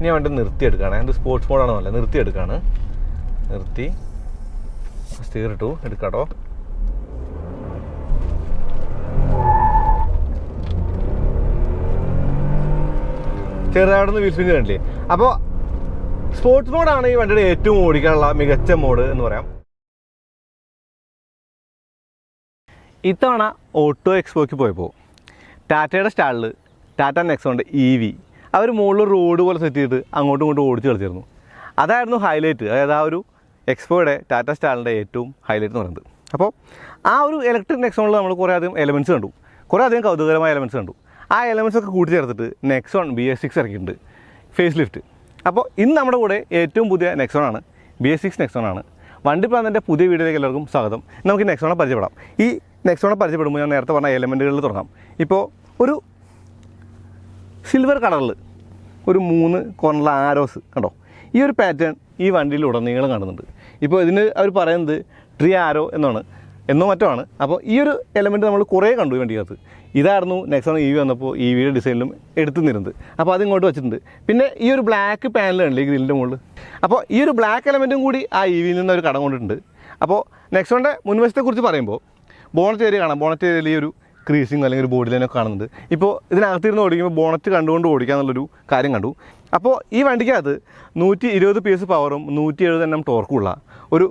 ഇനി ഞാൻ വണ്ടി നിർത്തിയെടുക്കുകയാണ്. എൻ്റെ സ്പോർട്സ് മോഡാണെന്നല്ല, നിർത്തിയെടുക്കുകയാണ്. നിർത്തി സ്റ്റീർ ഇട്ടു, എടുക്കാട്ടോ. ചെറുതായിട്ടൊന്ന് വീൽ സ്പിൻ കണ്ടില്ലേ. അപ്പോൾ സ്പോർട്സ് മോഡാണ് ഈ വണ്ടിയുടെ ഏറ്റവും ഓടിക്കാനുള്ള മികച്ച മോഡ് എന്ന് പറയാം. ഇത്തവണ ഓട്ടോ എക്സ്പോയ്ക്ക് പോയപ്പോൾ ടാറ്റയുടെ സ്റ്റാളിൽ ടാറ്റ നെക്സോണിൻ്റെ EV അവർ മുകളിൽ റോഡ് പോലെ സെറ്റ് ചെയ്തിട്ട് അങ്ങോട്ടും ഇങ്ങോട്ടും ഓടിച്ച് കളിച്ചിരുന്നു. അതായിരുന്നു ഹൈലൈറ്റ്. അതായത് ആ ഒരു എക്സ്പോയുടെ ടാറ്റ സ്റ്റാളിൻ്റെ ഏറ്റവും ഹൈലൈറ്റ് എന്ന് പറയുന്നത്. അപ്പോൾ ആ ഒരു ഇലക്ട്രിക് നെക്സോണിൽ നമ്മൾ കുറേ അധികം എലമെൻറ്റ്സ് കണ്ടു, കുറേ അധികം കൗതുകകരമായ എലമെൻറ്റ്സ് കണ്ടു. ആ എലമെൻറ്റ്സ് ഒക്കെ കൂട്ടിച്ചേർത്തിട്ട് നെക്സോൺ BS6 ഇറക്കിയിട്ടുണ്ട്, ഫേസ് ലിഫ്റ്റ്. അപ്പോൾ ഇന്ന് നമ്മുടെ കൂടെ ഏറ്റവും പുതിയ നെക്സോണാണ്, BS6 നെക്സോണാണ്. വണ്ടിപ്രാന്തൻ്റെ പുതിയ വീഡിയോയിലേക്ക് എല്ലാവർക്കും സ്വാഗതം. നമുക്ക് നെക്സോണെ പരിചയപ്പെടാം. ഈ നെക്സോണെ പരിചയപ്പെടുമ്പോൾ ഞാൻ നേരത്തെ പറഞ്ഞ എലമെൻറ്റുകളിൽ തുടങ്ങാം. ഇപ്പോൾ ഒരു സിൽവർ കളറിൽ ഒരു 3 കോർണറിലെ ആരോസ് കണ്ടോ, ഈ ഒരു പാറ്റേൺ ഈ വണ്ടിയിൽ ഉടനീളം കാണുന്നുണ്ട്. ഇപ്പോൾ ഇതിന് അവർ പറയുന്നത് ട്രീ ആരോ എന്നോ മറ്റോ ആണ്. അപ്പോൾ ഈ ഒരു എലമെൻറ്റ് നമ്മൾ കുറേ കണ്ടു ഈ വണ്ടിക്കകത്ത്. ഇതായിരുന്നു നെക്സോൺ EV വന്നപ്പോൾ EVയുടെ ഡിസൈനിലും എടുത്തുനിന്നിരുന്നത്. അപ്പോൾ അതിങ്ങോട്ട് വെച്ചിട്ടുണ്ട്. പിന്നെ ഈ ഒരു ബ്ലാക്ക് പാനൽ കണ്ടില്ലേ ഗ്രില്ലിൻ്റെ മുകളിൽ. അപ്പോൾ ഈ ഒരു ബ്ലാക്ക് എലമെൻറ്റും കൂടി ആ EVയിൽ നിന്ന് അവർ കടം കൊണ്ടിട്ടുണ്ട്. അപ്പോൾ നെക്സോണിൻ്റെ മുൻവശത്തെക്കുറിച്ച് പറയുമ്പോൾ ബോണറ്റ് ഏരിയ കാണാം. ബോണറ്റ് ഏരിയയിൽ ഈ ഒരു ക്രീസിങ് അല്ലെങ്കിൽ ഒരു ബോഡി ലൈനൊക്കെ കാണുന്നുണ്ട്. ഇപ്പോൾ ഇതിനകത്തിരുന്ന് ഓടിക്കുമ്പോൾ ബോണറ്റ് കണ്ടുകൊണ്ട് ഓടിക്കുക എന്നുള്ളൊരു കാര്യം കണ്ടു. അപ്പോൾ ഈ വണ്ടിക്കകത്ത് 120 PS പവറും 170 Nm ടോർക്കുമുള്ള ഒരു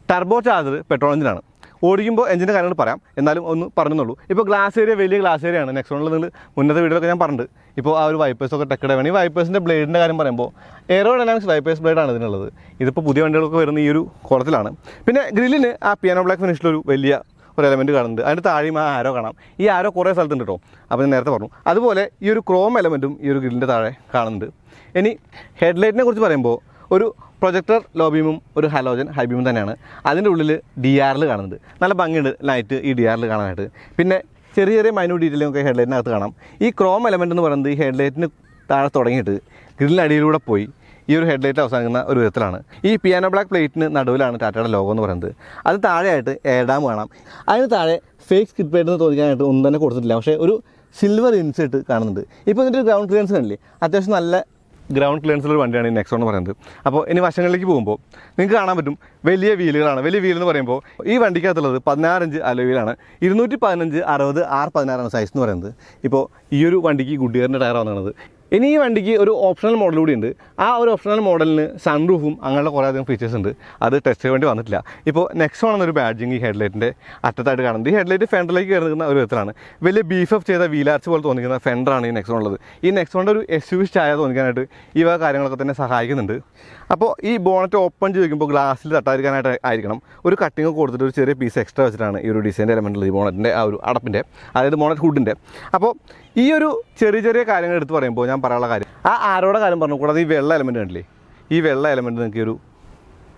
ടർബോ ചാർജർ പെട്രോൾ എഞ്ചിനാണ്. ഓടിക്കുമ്പോൾ എഞ്ചിൻ്റെ കാര്യങ്ങൾ പറയാം, എന്നാലും ഒന്ന് പറഞ്ഞെന്നുള്ളൂ. ഇപ്പോൾ ഗ്ലാസ് ഏരിയ വലിയ ഗ്ലാസ് ഏരിയയാണ് നെക്സോണിൽ. നിങ്ങൾ മുന്നത്തെ വീഡിയോയിലൊക്കെ ഞാൻ പറഞ്ഞിട്ടുണ്ട്. ഇപ്പോൾ ആ ഒരു വൈപ്പേഴ്സൊക്കെ ടെക്കടെ വേണം. ഈ വൈപ്പേഴ്സിൻ്റെ ബ്ലേഡിൻ്റെ കാര്യം പറയുമ്പോൾ എയറോഡൈനാമിക്സ് വൈപ്പേഴ്സ് ബ്ലേഡാണ് ഇതിനുള്ളത്. ഇതിപ്പോൾ പുതിയ വണ്ടികളൊക്കെ വരുന്ന ഈ ഒരു കോളത്തിലാണ്. പിന്നെ ഗ്രില്ലിന് ആ പിയാനോ ബ്ലാക്ക് ഫിനിഷിലൊരു വലിയ ഒരു എലമെൻറ്റ് കാണുന്നുണ്ട്. അതിൻ്റെ താഴെയും ആ ആരോ കാണാം. ഈ ആരോ കുറേ സ്ഥലത്തുണ്ട് കേട്ടോ. അപ്പോൾ ഞാൻ നേരത്തെ പറഞ്ഞു. അതുപോലെ ഈ ഒരു ക്രോം എലമെൻറ്റും ഈ ഒരു ഗ്രില്ലിൻ്റെ താഴെ കാണുന്നുണ്ട്. ഇനി ഹെഡ്ലൈറ്റിനെ കുറിച്ച് പറയുമ്പോൾ ഒരു പ്രൊജക്ടർ ലോ ബീമും ഒരു ഹലോജൻ ഹൈ ബീമും തന്നെയാണ്. അതിൻ്റെ ഉള്ളിൽ DRL കാണുന്നുണ്ട്. നല്ല ഭംഗിയുണ്ട് ലൈറ്റ് ഈ DRL കാണാനായിട്ട്. പിന്നെ ചെറിയ ചെറിയ മൈന്യൂട്ട് ഡീറ്റെയിലൊക്കെ ഹെഡ്ലൈറ്റിനകത്ത് കാണാം. ഈ ക്രോം എലമെൻറ്റ് എന്ന് പറയുന്നത് ഈ ഹെഡ്ലൈറ്റിന് താഴെ തുടങ്ങിയിട്ട് ഗ്രില്ലിനടിയിലൂടെ പോയി ഈ ഒരു ഹെഡ്ലൈറ്റ് അവസാനിക്കുന്ന ഒരു വിധത്തിലാണ്. ഈ പിയാനോ ബ്ലാക്ക് പ്ലേറ്റിന് നടുവിലാണ് ടാറ്റയുടെ ലോഗോ എന്ന് പറയുന്നത്. അത് താഴെയായിട്ട് എയർ ഡാം കാണാം. അതിന് താഴെ ഫേക്ക് സ്കിഡ് പ്ലേറ്റ് എന്ന് തോന്നിക്കാനായിട്ട് ഒന്നും തന്നെ കൊടുത്തിട്ടില്ല. പക്ഷേ ഒരു സിൽവർ ഇൻസെർട്ട് കാണുന്നുണ്ട്. ഇപ്പോൾ ഇതിൻ്റെ ഒരു ഗ്രൗണ്ട് ക്ലിയറൻസ് കണ്ടില്ലേ, അത്യാവശ്യം നല്ല ഗ്രൗണ്ട് ക്ലിയറൻസുള്ള വണ്ടിയാണ് ഈ നെക്സോൺ എന്ന് പറയുന്നത്. അപ്പോൾ ഇനി വശങ്ങളിലേക്ക് പോകുമ്പോൾ നിങ്ങൾക്ക് കാണാൻ പറ്റും വലിയ വീലുകളാണ്. വലിയ വീൽ എന്ന് പറയുമ്പോൾ ഈ വണ്ടിക്കകത്തുള്ളത് 16 ഇഞ്ച് അലോയ് വീലാണ്. 215 60 R16 സൈസ് എന്ന് പറയുന്നത്. ഇപ്പോൾ ഈ ഒരു വണ്ടിക്ക് ഗുഡിയറിൻ്റെ ടയർ വന്നത്. ഇനി ഈ വണ്ടിക്ക് ഒരു ഓപ്ഷണൽ മോഡൽ കൂടി ഉണ്ട്. ആ ഒരു ഓപ്ഷണൽ മോഡലിന് സൺറൂഫും അങ്ങനെയുള്ള കുറേ അധികം ഫീച്ചേഴ്സ് ഉണ്ട്. അത് ടെസ്റ്റ് വേണ്ടി വന്നിട്ടില്ല. ഇപ്പോൾ നെക്സോൺ എന്നൊരു ബാഡ്ജിങ് ഈ ഹെഡ്ലൈറ്റിൻ്റെ അറ്റത്തായിട്ട് കാണുന്നത്. ഈ ഹെഡ്ലൈറ്റ് ഫെൻഡറിലേക്ക് കയറുന്ന ഒരു വിധത്തിലാണ്. വലിയ ബീഫ് ചെയ്ത വീലാർച്ച് പോലെ തോന്നിക്കുന്ന ഫെൻഡറാണ് ഈ നെക്സോൺ ഉള്ളത്. ഈ നെക്സോണിൻ്റെ ഒരു SUV ചായ തോന്നിക്കാനായിട്ട് ഈ വക കാര്യങ്ങളൊക്കെ തന്നെ സഹായിക്കുന്നുണ്ട്. അപ്പോൾ ഈ ബോണറ്റ് ഓപ്പൺ ചെയ്തിരിക്കുമ്പോൾ ഗ്ലാസ്സിൽ തട്ടാതിരിക്കാനായിട്ട് ആയിരിക്കണം ഒരു കട്ടിങ് കൊടുത്തിട്ട് ഒരു ചെറിയ പീസ് എക്സ്ട്രാ വെച്ചിട്ടാണ് ഈ ഒരു ഡിസൈൻ്റെ എലമെൻറ്റുള്ളത് ഈ ബോണറ്റിൻ്റെ ആ ഒരു അടപ്പിൻ്റെ, അതായത് ബോണറ്റ് ഹുഡിൻ്റെ. അപ്പോൾ ഈ ഒരു ചെറിയ ചെറിയ കാര്യങ്ങൾ എടുത്ത് പറയുമ്പോൾ ഞാൻ പറയാനുള്ള കാര്യം ആ ആരോടെ കാര്യം പറഞ്ഞു. കൂടാതെ ഈ വെള്ള എലമെൻറ്റ് കണ്ടില്ലേ, ഈ വെള്ള എലമെൻറ്റ് നിങ്ങൾക്ക് ഒരു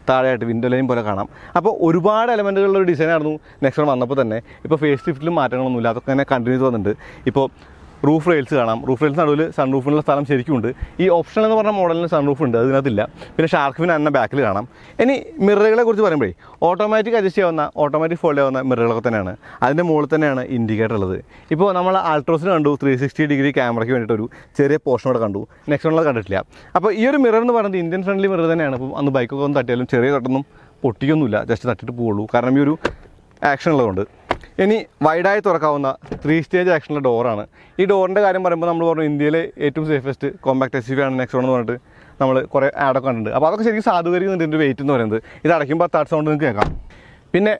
താഴെയായിട്ട് വിൻഡോ ലൈൻ പോലെ കാണാം. അപ്പോൾ ഒരുപാട് എലമെൻറ്റുകളുടെ ഒരു ഡിസൈനായിരുന്നു നെക്സോൺ വന്നപ്പോൾ തന്നെ. ഇപ്പോൾ ഫേസ് ലിഫ്റ്റിലും മാറ്റങ്ങളൊന്നുമില്ല, അതൊക്കെ തന്നെ കണ്ടിന്യൂ വന്നിട്ടുണ്ട്. ഇപ്പോൾ റൂഫ് റെയിൽസ് കാണാം. റൂഫ് റെയിൽസ് നടുവിൽ സൺറൂഫിനുള്ള സ്ഥലം ശരിക്കുമുണ്ട്. ഈ ഓപ്ഷൻ എന്ന് പറഞ്ഞ മോഡലിന് സൺറൂഫ് ഉണ്ട്, അതിനകത്തില്ല. പിന്നെ ഷാർക്ക് ഫിൻ തന്നെ ബാക്കിൽ കാണാം. ഇനി മിററുകളെ കുറിച്ച് പറയുമ്പോഴേ ഓട്ടോമാറ്റിക് അഡ്ജസ്റ്റ് ചെയ്യാവുന്ന ഓട്ടോമാറ്റിക് ഫോൾഡ് ചെയ്യാവുന്ന മിററുകളൊക്കെ തന്നെയാണ്. അതിൻ്റെ മുകളിൽ തന്നെയാണ് ഇൻഡിക്കേറ്റർ ഉള്ളത്. ഇപ്പോൾ നമ്മൾ ആൾട്രോസിന് കണ്ടു 360 ഡിഗ്രി ക്യാമറയ്ക്ക് വേണ്ടിയിട്ടൊരു ചെറിയ പോർഷൻ കൂടെ കണ്ടു, നെക്സോണിൽ കണ്ടിട്ടില്ല. അപ്പോൾ ഈ ഒരു മിറർ എന്ന് പറയുന്നത് ഇന്ത്യൻ ഫ്രണ്ട്ലി മിറർ തന്നെയാണ്. അപ്പോൾ അന്ന് ബൈക്കൊക്കെ ഒന്ന് തട്ടിയാലും ചെറിയ തട്ടൊന്നും പൊട്ടിയൊന്നുമില്ല, ജസ്റ്റ് തട്ടിയിട്ട് പോവുള്ളൂ. കാരണം ഈ ഒരു ആക്ഷൻ ഉള്ളതുകൊണ്ട്. ഇനി വൈഡായി തുറക്കാവുന്ന 3 സ്റ്റേജ് ആക്ഷനുള്ള ഡോറാണ്. ഈ ഡോറിൻ്റെ കാര്യം പറയുമ്പോൾ നമ്മൾ പറഞ്ഞു ഇന്ത്യയിലെ ഏറ്റവും സേഫസ്റ്റ് കോമ്പാക്ട് SUV ആണ് നെക്സോൺ എന്ന് പറഞ്ഞിട്ട് നമ്മൾ കുറേ ആഡൊക്കെ കണ്ടിട്ടുണ്ട്. അപ്പോൾ അതൊക്കെ ശരിക്കും സാധൂകരിക്കുന്നുണ്ട് ഇതിൻ്റെ വെയിറ്റ് എന്ന് പറയുന്നത്. ഇത് അടയ്ക്കുമ്പോൾ തട്ട് സൗണ്ട് നിങ്ങൾക്ക് കേൾക്കാം. പിന്നെ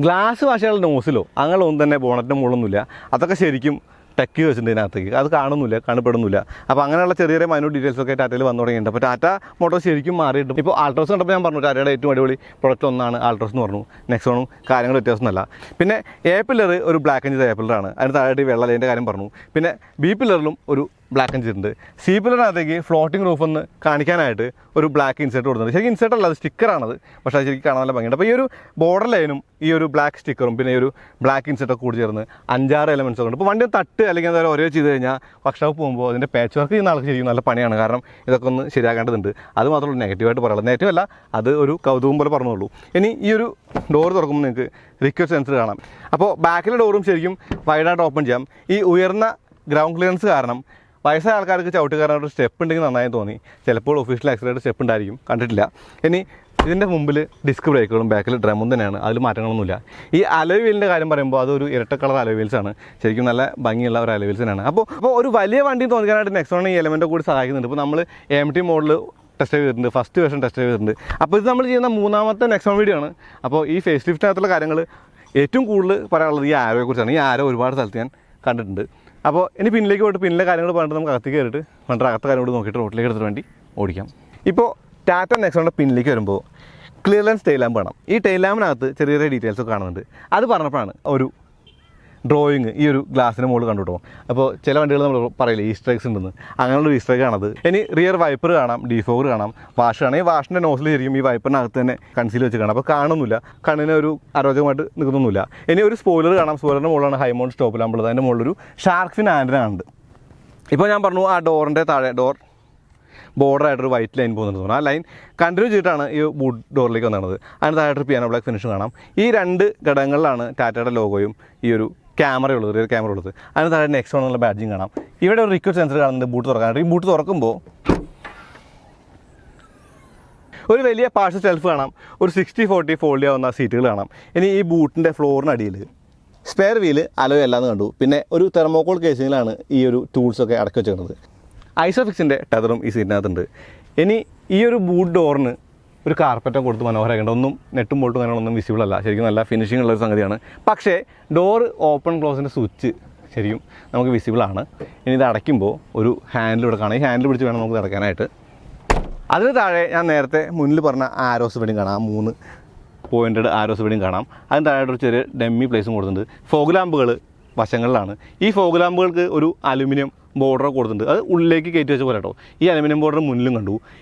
ഗ്ലാസ് വാഷകളുടെ നോസിലോ അങ്ങനെ ഒന്നും തന്നെ ബോണറ്റിൻ്റെ മുകളിലൊന്നുമില്ല. അതൊക്കെ ശരിക്കും ടെക്ക് വെച്ചിട്ടുണ്ട് ഇതിനകത്തേക്ക്, അത് കാണുന്നില്ല, കാണപ്പെടുന്നില്ല. അപ്പോൾ അങ്ങനെയുള്ള ചെറിയ ചെറിയ മൈന്യൂട്ട് ഡീറ്റെയിൽസൊക്കെ ടാറ്റയിൽ വന്നു തുടങ്ങിയിട്ടുണ്ട്. അപ്പോൾ ടാറ്റ മോട്ടോഴ്സ് ശരിക്കും മാറിയിട്ടുണ്ട്. ഇപ്പോൾ ആൾട്രോസ് കണ്ടപ്പോൾ ഞാൻ പറഞ്ഞു ടാറ്റയുടെ ഏറ്റവും അടിപൊളി പ്രൊഡക്റ്റ് ഒന്നാണ് ആൾട്രോസ് എന്ന് പറഞ്ഞു. നെക്സോണും കാര്യങ്ങൾ വ്യത്യാസമൊന്നുമല്ല. പിന്നെ A പില്ലർ ഒരു ബ്ലാക്ക് എഞ്ചിൻ A പില്ലറാണ്. അതിന് താഴെ വെള്ള ലൈൻ്റെ കാര്യം പറഞ്ഞു. പിന്നെ B പില്ലറിലും ഒരു ബ്ലാക്ക് ഇൻസെർട്ട് ഉണ്ട്. C പില്ലറിനകത്തേക്ക് ഫ്ലോട്ടിംഗ് റൂഫ് ഒന്ന് കാണിക്കാനായിട്ട് ഒരു ബ്ലാക്ക് ഇൻസെർട്ട് കൊടുക്കുന്നുണ്ട്. ശരിക്കും ഇൻസെർട്ട് അല്ല, അത് സ്റ്റിക്കറാണത്. പക്ഷേ അത് ശരിക്കും കാണാൻ നല്ല ഭംഗിയുണ്ട്. അപ്പോൾ ഈ ഒരു ബോർഡർ ലൈനും ഈ ഒരു ബ്ലാക്ക് സ്റ്റിക്കറും പിന്നെ ഈ ഒരു ബ്ലാക്ക് ഇൻസെർട്ടൊക്കെ കൂടി ചേർന്ന് 5-6 എലമെൻറ്റ്സ് ഒക്കെ ഉണ്ട്. ഇപ്പോൾ വണ്ടി തട്ട് അല്ലെങ്കിൽ എന്തായാലും ഒരേ ചെയ്ത് കഴിഞ്ഞാൽ വർക്ക്ഷോപ്പ് പോകുമ്പോൾ അതിൻ്റെ പാച്ച് വർക്ക് ചെയ്യുന്ന ആൾക്ക് ശരിക്കും നല്ല പണിയാണ്. കാരണം ഇതൊക്കെ ഒന്ന് ശരിയാക്കേണ്ടതുണ്ട്. അത് മാത്രമല്ല നെഗറ്റീവായിട്ട് പറയാനുള്ളത്. നെഗറ്റീവ് അല്ല, അത് ഒരു കൗതുകം പോലെ പറഞ്ഞുള്ളൂ. ഇനി ഈ ഒരു ഡോർ തുറക്കുമ്പോൾ നിങ്ങൾക്ക് റിക്വസ്റ്റ് സെൻസർ കാണാം. അപ്പോൾ ബാക്കിലെ ഡോറും ശരിക്കും വൈഡായിട്ട് ഓപ്പൺ ചെയ്യാം. ഈ ഉയർന്ന ഗ്രൗണ്ട് ക്ലിയറൻസ് കാരണം വയസ്സായ ആൾക്കാർക്ക് ചവിട്ട് കയറാനൊരു സ്റ്റെപ്പ് ഉണ്ടെങ്കിൽ നന്നായി തോന്നി. ചിലപ്പോൾ ഒഫീഷ്യൽ ആക്സിഡൻറ്റ് സ്റ്റെപ്പ് ഉണ്ടായിരിക്കും, കണ്ടിട്ടില്ല. ഇനി ഇതിൻ്റെ മുമ്പിൽ ഡിസ്ക് ബ്രേക്കുകളും ബാക്കിൽ ഡ്രമ്മും തന്നെയാണ്, അതിൽ മാറ്റങ്ങളൊന്നുമില്ല. ഈ അലോയ് വീലിൻ്റെ കാര്യം പറയുമ്പോൾ അതൊരു ഇരട്ട കളർ അലോയ് വീൽസാണ്, ശരിക്കും നല്ല ഭംഗിയുള്ള ഒരു അലോയ് വീൽസ് തന്നെയാണ്. അപ്പോൾ ഒരു വലിയ വണ്ടി തോന്നിക്കാനായിട്ട് നെക്സോൺ ഈ എലമെൻ്റ് കൂടി സഹായിക്കുന്നുണ്ട്. ഇപ്പോൾ നമ്മൾ AMT മോഡൽ ടെസ്റ്റ് ചെയ്തിട്ടുണ്ട്, ഫസ്റ്റ് വേർഷൻ ടെസ്റ്റ് ചെയ്തിട്ടുണ്ട്. അപ്പോൾ ഇത് നമ്മൾ ചെയ്യുന്ന മൂന്നാമത്തെ നെക്സോൺ വീഡിയോ ആണ്. അപ്പോൾ ഈ ഫേസ് ലിഫ്റ്റിനകത്തുള്ള കാര്യങ്ങൾ ഏറ്റവും കൂടുതൽ പറയാനുള്ളത് ഈ ആരോയെക്കുറിച്ചാണ്. ഈ ആരോ ഒരുപാട് സ്ഥലത്ത് ഞാൻ കണ്ടിട്ടുണ്ട്. അപ്പോൾ ഇനി പിന്നിലേക്ക് പോയിട്ട് പിന്നിലെ കാര്യങ്ങൾ പറഞ്ഞിട്ട് നമുക്ക് അകത്തേക്ക് കയറിയിട്ട് വേണ്ട അകത്ത കാര്യങ്ങൾ നോക്കിയിട്ട് റോട്ടിലേക്ക് എടുത്തിട്ട് വേണ്ടി ഓടിക്കാം. ഇപ്പോൾ ടാറ്റ നെക്സോണിൻ്റെ പിന്നിലേക്ക് വരുമ്പോൾ ക്ലിയർലെൻസ് ടെയിൽ ലാമ്പ് വേണം. ഈ ടെയിൽ ലാമ്പിനകത്ത് ചെറിയ ചെറിയ ഡീറ്റെയിൽസ് ഒക്കെ കാണുന്നുണ്ട്. അത് പറഞ്ഞപ്പോഴാണ് ഒരു ഡ്രോയിങ് ഈ ഒരു ഗ്ലാസിന് മുകളിൽ കണ്ടു കേട്ടോ. അപ്പോൾ ചില വണ്ടികൾ നമ്മൾ പറയില്ലേ ഈസ്റ്റർ എഗ്സ് ഉണ്ടെന്ന്, അങ്ങനെയുള്ള ഈസ്റ്റർ എഗ് ആണത്. ഇനി റിയർ വൈപ്പർ കാണാം, ഡീഫോഗർ കാണാം, വാഷ് കാണാം. ഈ വാഷിൻ്റെ നോസിൽ ശരിക്കും ഈ വൈപ്പറിനകത്ത് തന്നെ കൺസീൽ വെച്ച് കാണാം. അപ്പോൾ കാണുന്നില്ല, കണ്ണിന് ഒരു അരോചകമായിട്ട് നിൽക്കുന്നില്ല. ഇനി ഒരു സ്പോയിലർ കാണാം, സ്പോയിലറിൻ്റെ മുകളിലാണ് ഹൈമൗണ്ട് സ്റ്റോപ്പ് ലാമ്പുള്ളത്. അതിൻ്റെ മുകളിലൊരു ഷാർക്ക് ഫിൻ ആൻറ്റിന ഉണ്ട്. ഇപ്പോൾ ഞാൻ പറഞ്ഞു ആ ഡോറിൻ്റെ താഴെ ഡോർ ബോർഡറായിട്ടൊരു വൈറ്റ് ലൈൻ പോകുന്നുണ്ട് തോന്നുന്നു. ആ ലൈൻ കണ്ടിന്യൂ ചെയ്തിട്ടാണ് ഈ ബൂട്ട് ഡോറിലേക്ക് വന്നത്. അതിന് താഴെയൊരു പിയാനോ ബ്ലാക്ക് ഫിനിഷ് കാണാം. ഈ രണ്ട് ഘടകങ്ങളിലാണ് ടാറ്റയുടെ ലോഗോയും ഈ ഒരു ക്യാമറയുള്ളത്, റിയർ ക്യാമറ ഉള്ളത്. അതിന് താഴെ നെക്സോൺ എന്നുള്ള ബാഡ്ജിങ് കാണാം. ഇവിടെ ഒരു റിക്വസ്റ്റ് സെൻസർ കാണുന്നുണ്ട് ബൂട്ട് തുറക്കാനായിട്ട്. ഈ ബൂട്ട് തുറക്കുമ്പോൾ ഒരു വലിയ പാർഷ്യൽ ഷെൽഫ് കാണാം, ഒരു 60-40 ഫോൾഡ് ചെയ്യാവുന്ന സീറ്റുകൾ കാണാം. ഇനി ഈ ബൂട്ടിൻ്റെ ഫ്ലോറിനടിയിൽ സ്പെയർ വീല് അലോയ് അല്ലാന്ന് കണ്ടു. പിന്നെ ഒരു തെർമോക്കോൾ കേസിങ്ങിലാണ് ഈ ഒരു ടൂൾസൊക്കെ അടക്കി വെച്ചിരുന്നത്. ഐസോഫിക്സിൻ്റെ ടെതറും ഈ സീറ്റിനകത്തുണ്ട്. ഇനി ഈ ഒരു ബൂട്ട് ഡോറിന് ഒരു കാർപ്പറ്റൊക്കെ കൊടുത്ത് മനോഹരമാക്കേണ്ട, ഒന്നും നെട്ടും ബോൾട്ടും കാര്യങ്ങളൊന്നും വിസിബിൾ അല്ല, ശരിക്കും നല്ല ഫിനിഷിംഗ് ഉള്ളൊരു സംഗതിയാണ്. പക്ഷേ ഡോറ് ഓപ്പൺ ക്ലോസിൻ്റെ സ്വിച്ച് ശരിക്കും നമുക്ക് വിസിബിളാണ്. ഇനി ഇത് അടയ്ക്കുമ്പോൾ ഒരു ഹാൻഡിൽ ഇവിടെ കാണാം. ഈ ഹാൻഡിൽ പിടിച്ച് വേണം നമുക്ക് അടയ്ക്കാനായിട്ട്. അതിന് താഴെ ഞാൻ നേരത്തെ മുന്നിൽ പറഞ്ഞ ആരോസ് വെഡിങ് കാണാം, 3 പോയിൻറ്റഡ് ആരോസ് വെഡിങ് കാണാം. അതിന് താഴെ ഒരു ചെറിയ ഡെമ്മി പ്ലേസും കൊടുത്തിട്ടുണ്ട്. ഫോഗ് ലാമ്പുകൾ വശങ്ങളിലാണ്. ഈ ഫോഗ് ലാമ്പുകൾക്ക് ഒരു അലുമിനിയം ബോർഡർ കൊടുത്തിട്ടുണ്ട്, അത് ഉള്ളിലേക്ക് കയറ്റി വെച്ച പോലെ കേട്ടോ. ഈ അലുമിനിയം ബോർഡർ മുന്നിലും കണ്ടു.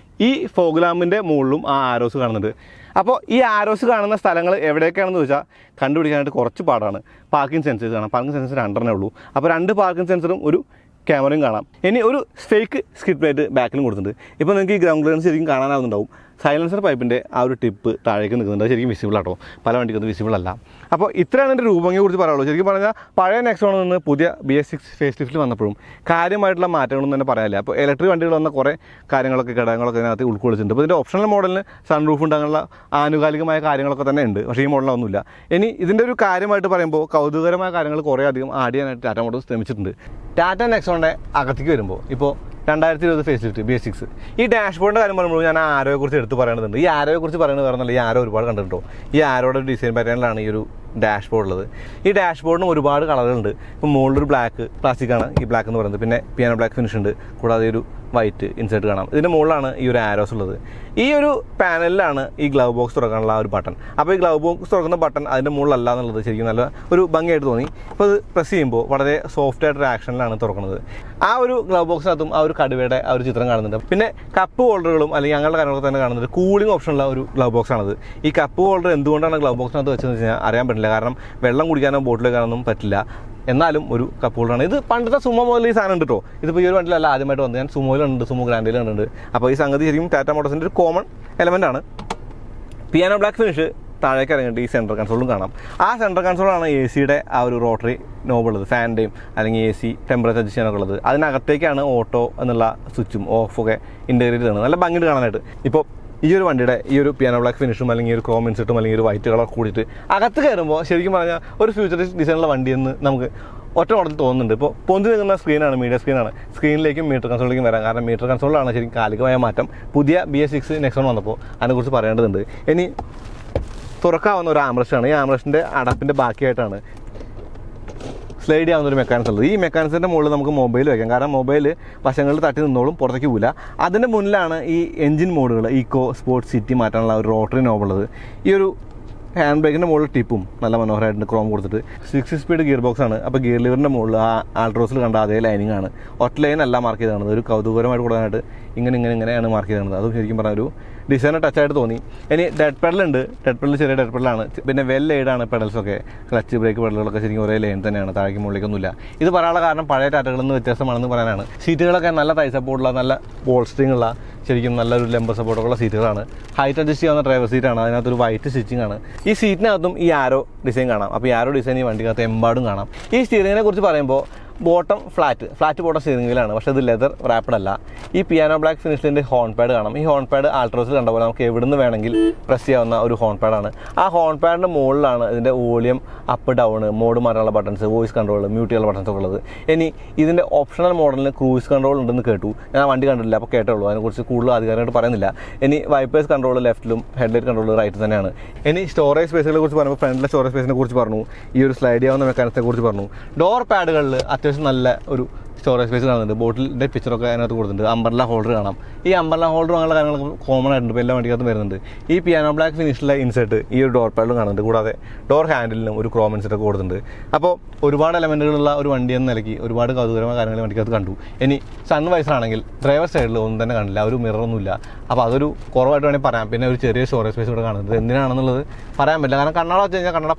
ഈ ഫോഗ് ലാമ്പിൻ്റെ മുകളിലും ആ ആരോസ് കാണുന്നുണ്ട്. അപ്പോൾ ഈ ആരോസ് കാണുന്ന സ്ഥലങ്ങൾ എവിടെയൊക്കെയാണെന്ന് ചോദിച്ചാൽ കണ്ടുപിടിക്കാനായിട്ട് കുറച്ച് പാടാണ്. പാർക്കിംഗ് സെൻസേഴ്സ് കാണാം. പാർക്കിംഗ് സെൻസർ 2 ഉള്ളൂ. അപ്പോൾ 2 പാർക്കിംഗ് സെൻസറും ഒരു ക്യാമറയും കാണാം. ഇനി ഒരു ഫേക്ക് സ്കിഡ് പ്ലേറ്റ് ബാക്കിലും കൊടുത്തിട്ടുണ്ട്. ഇപ്പോൾ നിങ്ങൾക്ക് ഈ ഗ്രൗണ്ട് ക്ലിയറൻസ് ശരിക്കും കാണാനാവുന്നുണ്ടാവും. സൈലൻസർ പൈപ്പിൻ്റെ ആ ഒരു ടിപ്പ് താഴേക്ക് നിൽക്കുന്നുണ്ട്. അത് ശരിക്കും വിസിബിൾ ആട്ടോ, പല വണ്ടിക്കൊന്നും വിസിബിൾ അല്ല. അപ്പോൾ ഇത്രയാണ് എൻ്റെ രൂപങ്ങളെ കുറിച്ച് പറയുള്ളൂ. ശരിക്കും പറഞ്ഞാൽ പഴയ നെക്സോണിൽ നിന്ന് പുതിയ BS6 ഫേസ് ലിഫ്റ്റിൽ വന്നപ്പോഴും കാര്യമായിട്ടുള്ള മാറ്റങ്ങളൊന്നും തന്നെ പറയാനില്ല. അപ്പോൾ ഇലക്ട്രിക് വണ്ടികൾ വന്ന കുറേ കാര്യങ്ങളൊക്കെ ഘടകങ്ങളൊക്കെ ഇതിനകത്ത് ഉൾക്കൊള്ളിച്ചിട്ടുണ്ട്. അപ്പോൾ ഇതിൻ്റെ ഓപ്ഷണൽ മോഡലിന് സൺറൂഫ് ഉണ്ട്, അങ്ങനെയുള്ള ആനുകാലികമായ കാര്യങ്ങളൊക്കെ തന്നെ ഉണ്ട്. പക്ഷേ ഈ മോഡലൊന്നുമില്ല. ഇനി ഇതിൻ്റെ ഒരു കാര്യമായിട്ട് പറയുമ്പോൾ കൗതുകരമായ കാര്യങ്ങൾ കുറേ അധികം ആഡ് ചെയ്യാനായിട്ട് ടാറ്റ മോട്ടോഴ്സ് ശ്രമിച്ചിട്ടുണ്ട്. ടാറ്റ നെക്സോണിൻ്റെ അകത്തേക്ക് വരുമ്പോൾ ഇപ്പോൾ 2020 ഫേസ് ലിഫ്റ്റ് BS6 ഈ ഡാഷ്ബോർഡിൻ്റെ കാര്യം പറയുമ്പോൾ ഞാൻ ആരോയെക്കുറിച്ച് എടുത്ത് പറയുന്നുണ്ട്. ഈ ആരോയെക്കുറിച്ച് പറയുന്നത് വേറെ ഈ ആരോ ഒരുപാട് കണ്ടിട്ടുണ്ടോ. ഈ ആരോയുടെ ഡിസൈൻ പാറ്റേണിലാണ് ഈ ഒരു ഡാഷ്ബോർഡ് ഉള്ളത്. ഈ ഡാഷ്ബോർഡിന് ഒരുപാട് കളറുകളുണ്ട്. ഇപ്പോൾ മുകളിലൊരു ബ്ലാക്ക് പ്ലാസ്റ്റിക്കാണ് ഈ ബ്ലാക്ക് എന്ന് പറയുന്നത്. പിന്നെ പിയാനോ ബ്ലാക്ക് ഫിനിഷ് ഉണ്ട്, കൂടാതെ ഒരു വൈറ്റ് ഇൻസേർട്ട് കാണാം. ഇതിൻ്റെ മുകളിലാണ് ഈ ഒരു ആരോസ് ഉള്ളത്. ഈ ഒരു പാനലിലാണ് ഈ ഗ്ലൗ ബോക്സ് തുറക്കാനുള്ള ആ ഒരു ബട്ടൺ. അപ്പോൾ ഈ ഗ്ലൗ ബോക്സ് തുറക്കുന്ന ബട്ടൺ അതിൻ്റെ മുകളിലല്ല എന്നുള്ളത് ശരിക്കും നല്ല ഒരു ഭംഗിയായിട്ട് തോന്നി. ഇപ്പോൾ അത് പ്രസ് ചെയ്യുമ്പോൾ വളരെ സോഫ്റ്റ് ആയിട്ടൊരു ആക്ഷനിലാണ് തുറക്കുന്നത്. ആ ഒരു ഗ്ലൗ ബോക്സിനകത്തും ആ ഒരു കടുവയുടെ ആ ഒരു ചിത്രം കാണുന്നുണ്ട്. പിന്നെ കപ്പ് ഹോൾഡറുകളും അല്ലെങ്കിൽ അങ്ങനെയുള്ള കാര്യങ്ങളൊക്കെ തന്നെ കാണുന്നുണ്ട്. കൂളിംഗ് ഓപ്ഷനുള്ള ഒരു ഗ്ലൗ ബോക്സ് ആണത്. ഈ കപ്പ് ഹോൾഡർ എന്തുകൊണ്ടാണ് ഗ്ലൗ ബോക്സിനകത്ത് വെച്ചതെന്ന് വെച്ച് കഴിഞ്ഞാൽ അറിയാൻ പറ്റില്ല. കാരണം വെള്ളം കുടിക്കാനോ ബോട്ടിൽ വെക്കാനൊന്നും പറ്റില്ല. എന്നാലും ഒരു കപ്പ് ഹോൾഡറാണ്. ഇത് പണ്ടത്തെ സുമോ മോഡൽ ഈ സാധനം ഉണ്ട് കേട്ടോ. ഇതിപ്പോൾ ഈ ഒരു വണ്ടിയിലല്ല ആദ്യമായിട്ട് വന്നത്. ഞാൻ സുമോയിലുണ്ട്, സുമോ ഗ്രാൻഡിലും കണ്ടിട്ടുണ്ട്. അപ്പോൾ ഈ സംഗതി ശരിക്കും ടാറ്റ മോട്ടോഴ്സിൻ്റെ ഒരു കോമൺ എലമെൻ്റ് ആണ്. പിയാനോ ബ്ലാക്ക് ഫിനിഷ് താഴേക്ക് ഇറങ്ങിയിട്ട് ഈ സെൻട്രൽ കൺസോളും കാണാം. ആ സെൻട്രൽ കൺസോളാണ് AC ആ ഒരു റോട്ടറി നോബുള്ളത്, ഫാൻ്റെയും അല്ലെങ്കിൽ AC ടെമ്പറേച്ചർ അഡ്ജസ്റ്റ് ചെയ്യാനൊക്കെ ഉള്ളത്. അതിനകത്തേക്കാണ് ഓട്ടോ എന്നുള്ള സ്വിച്ചും ഓഫൊക്കെ ഇൻറ്റഗ്രേറ്റ് ചെയ്യുന്നത്. നല്ല ഭംഗിയിട്ട് കാണാനായിട്ട്. ഇപ്പോൾ ഈ ഒരു വണ്ടിയുടെ ഈ ഒരു പിയാനോ ബ്ലാക്ക് ഫിനിഷും അല്ലെങ്കിൽ ഒരു ക്രോം ഇൻസെർട്ടും അല്ലെങ്കിൽ ഒരു വൈറ്റ് കളർ കൂടിയിട്ട് അകത്ത് കയറുമ്പോൾ ശരിക്കും പറഞ്ഞാൽ ഒരു ഫ്യൂച്ചറിസ്റ്റ് ഡിസൈനുള്ള വണ്ടിയെന്ന് നമുക്ക് ഒറ്റ മോഡൽ തോന്നുന്നുണ്ട്. ഇപ്പോൾ പൊന്തി നിൽക്കുന്ന സ്ക്രീനാണ്, മീഡിയ സ്ക്രീനാണ്. സ്ക്രീനിലേക്കും മീറ്റർ കൺസോളിലേക്കും വരാം. കാരണം മീറ്റർ കൺസോളിലാണ് ശരിക്കും കാലികമായ മാറ്റം. പുതിയ BS6 നെക്സോൺ വന്നപ്പോൾ അതിനെക്കുറിച്ച് പറയേണ്ടതുണ്ട്. ഇനി തുറക്കാവുന്ന ഒരു ആംബ്രസ്റ്റാണ്. ഈ ആംബ്രസ്റ്റിൻ്റെ അടപ്പിൻ്റെ ബാക്കിയായിട്ടാണ് സ്ലൈഡ് ചെയ്യാവുന്ന ഒരു മെക്കാനിസം ഉള്ളത്. ഈ മെക്കാനിസത്തിൻ്റെ മുകളിൽ നമുക്ക് മൊബൈൽ വയ്ക്കാം. കാരണം മൊബൈൽ വശങ്ങളിൽ തട്ടി നിന്നോളും, പുറത്തേക്ക് പോകില്ല. അതിൻ്റെ മുന്നിലാണ് ഈ എൻജിൻ മോഡുകൾ, ഈക്കോ, സ്പോർട്സ്, സിറ്റി മാറ്റാനുള്ള ഒരു റോട്ടറി നോബുള്ളത്. ഈ ഒരു ഹാൻഡ് ബ്രേക്കിൻ്റെ മുകളിൽ ടിപ്പും നല്ല മനോഹരമായിട്ടുണ്ട്, ക്രോം കൊടുത്തിട്ട്. 6 സ്പീഡ് ഗിയർ ബോക്സ് ആണ്. അപ്പോൾ ഗിയർ ലിവറിൻ്റെ മുകളിൽ ആ ആൾട്രോസിൽ കണ്ട അതേ ലൈനിങ് ആണ്. ഒറ്റ ലൈൻ അല്ല മാർക്ക് ചെയ്താണ്. ഒരു കൗതുകരമായിട്ട് കൊടുക്കാനായിട്ട് ഇങ്ങനെയാണ് മാർക്ക് ചെയ്തത്. അതും ശരിക്കും പറഞ്ഞാൽ ഒരു ഡിസൈനർ ടച്ചായിട്ട് തോന്നി. ഇനി ഡെഡ് പെഡലുണ്ട്. ഡെഡ് പെഡൽ ചെറിയ ഡെഡ് പെഡലാണ്. പിന്നെ വെൽ എയ്ഡാണ് പെഡൽസൊക്കെ. ക്ലച്ച് ബ്രേക്ക് പെഡലുകളൊക്കെ ശരിക്കും ഒരേ ലൈൻ തന്നെയാണ്, താഴേക്ക് മുകളിലേക്കൊന്നുമില്ല. ഇത് പറയാനുള്ള കാരണം പഴയ ടാറ്റകളിൽ നിന്ന് വ്യത്യാസമാണെന്ന് പറയാനാണ്. സീറ്റുകളൊക്കെ നല്ല തൈ സപ്പോർട്ടുള്ള, നല്ല ബോൾസ്റ്ററിംഗ് ഉള്ള, ശരിക്കും നല്ലൊരു ലെമ്പർ സപ്പോർട്ടുള്ള സീറ്റുകളാണ്. ഹൈറ്റ് അഡ്ജസ്റ്റ് ചെയ്യാവുന്ന ഡ്രൈവർ സീറ്റാണ്. അതിനകത്തൊരു വൈറ്റ് സ്റ്റിച്ചിങ് ആണ്. ഈ സീറ്റിനകത്തും ഈ ആരോ ഡിസൈൻ കാണാം. അപ്പോൾ ഈ ആരോ ഡിസൈൻ ഈ വണ്ടിക്കകത്ത് എമ്പാടും കാണാം. ഈ സ്റ്റിയറിങ്ങിനെ കുറിച്ച് പറയുമ്പോൾ ബോട്ടം ഫ്ലാറ്റ് ബോട്ടം സ്റ്റിയറിംഗ് വീലാണ്. പക്ഷേ ഇത് ലെതർ റാപ്പിഡ് അല്ല. ഈ പിയാനോ ബ്ലാക്ക് ഫിനിഷിൻ്റെ ഹോൺ പാഡ് കാണാം. ഈ ഹോൺ പാഡ് ആൾട്രോസിൽ കണ്ട പോലെ നമുക്ക് എവിടുന്ന് വേണമെങ്കിൽ പ്രസ് ചെയ്യാവുന്ന ഒരു ഹോൺ പാഡാണ്. ആ ഹോൺ പാഡിൻ്റെ മുകളിലാണ് ഇതിൻ്റെ വോളിയം അപ്പ് ഡൗൺ, മോഡ് മാറാനുള്ള ബട്ടൺസ്, വോയിസ് കൺട്രോൾ, മ്യൂട്ട് ചെയ്യാനുള്ള ബട്ടൺസ് ഒക്കെ ഉള്ളത്. ഇനി ഇതിൻ്റെ ഓപ്ഷണൽ മോഡലിന് ക്രൂയിസ് കൺട്രോൾ ഉണ്ടെന്ന് കേട്ടു. ഞാൻ വണ്ടി കണ്ടിട്ടില്ല, അപ്പോൾ കേട്ടുള്ളൂ. അതിനെക്കുറിച്ച് കൂടുതൽ അധികാരമായിട്ട് പറയുന്നില്ല. ഇനി വൈപ്പേഴ്സ് കൺട്രോൾ ലെഫ്റ്റിലും, ഹെഡ്ലൈറ്റ് കൺട്രോൾ റൈറ്റ് തന്നെയാണ്. ഇനി സ്റ്റോറേജ് സ്പേസുകളെ കുറിച്ച് പറയുമ്പോൾ ഫ്രണ്ടിലെ സ്റ്റോറേജ് സ്പേസിനെ കുറിച്ച് പറഞ്ഞു, ഈ ഒരു സ്ലൈഡ് ചെയ്യാവുന്ന മെക്കാനിക്സിനെ കുറിച്ച് പറഞ്ഞു. ഡോർ പാഡുകളിൽ അത്യാവശ്യം നല്ല ഒരു സ്റ്റോറേജ് സ്പേസ് കാണുന്നുണ്ട്. ബോട്ടിലിൻ്റെ പിക്ചറൊക്കെ അതിനകത്ത് കൊടുത്തിട്ടുണ്ട്. അംബ്രല്ല ഹോൾഡർ കാണാം. ഈ അംബ്രല്ല ഹോൾഡർ അങ്ങനെയുള്ള കാര്യങ്ങളൊക്കെ കോമൺ ആയിട്ടുണ്ട്, ഇപ്പോൾ എല്ലാ വണ്ടിക്കകത്തും വരുന്നുണ്ട്. ഈ പിയാനോ ബ്ലാക്ക് ഫിനിഷിലെ ഇൻസെർട്ട് ഈ ഒരു ഡോർ പാഡിലും കാണുന്നുണ്ട്. കൂടാതെ ഡോർ ഹാൻഡിലിനും ഒരു ക്രോം ഇൻസെർട്ടൊക്കെ കൊടുത്തിട്ടുണ്ട്. അപ്പോൾ ഒരുപാട് എലമെൻറ്റുകളുള്ള ഒരു വണ്ടി എന്ന നിലയ്ക്ക് ഒരുപാട് കൗതുകരമായ കാര്യങ്ങൾ വണ്ടിക്കകത്ത് കണ്ടു. ഇനി സൺ വൈസറാണെങ്കിൽ ഡ്രൈവർ സൈഡിൽ ഒന്നും തന്നെ കണ്ടില്ല, ഒരു മിററൊന്നുമില്ല. അപ്പോൾ അതൊരു കുറവായിട്ട് വേണമെങ്കിൽ പറയാം. പിന്നെ ഒരു ചെറിയ സ്റ്റോറേജ് സ്പേസ് ഇവിടെ കാണുന്നത് എന്തിനാണെന്നുള്ളത് പറയാൻ പറ്റില്ല. കാരണം കണ്ണട വെച്ച് കഴിഞ്ഞാൽ കണ്ണട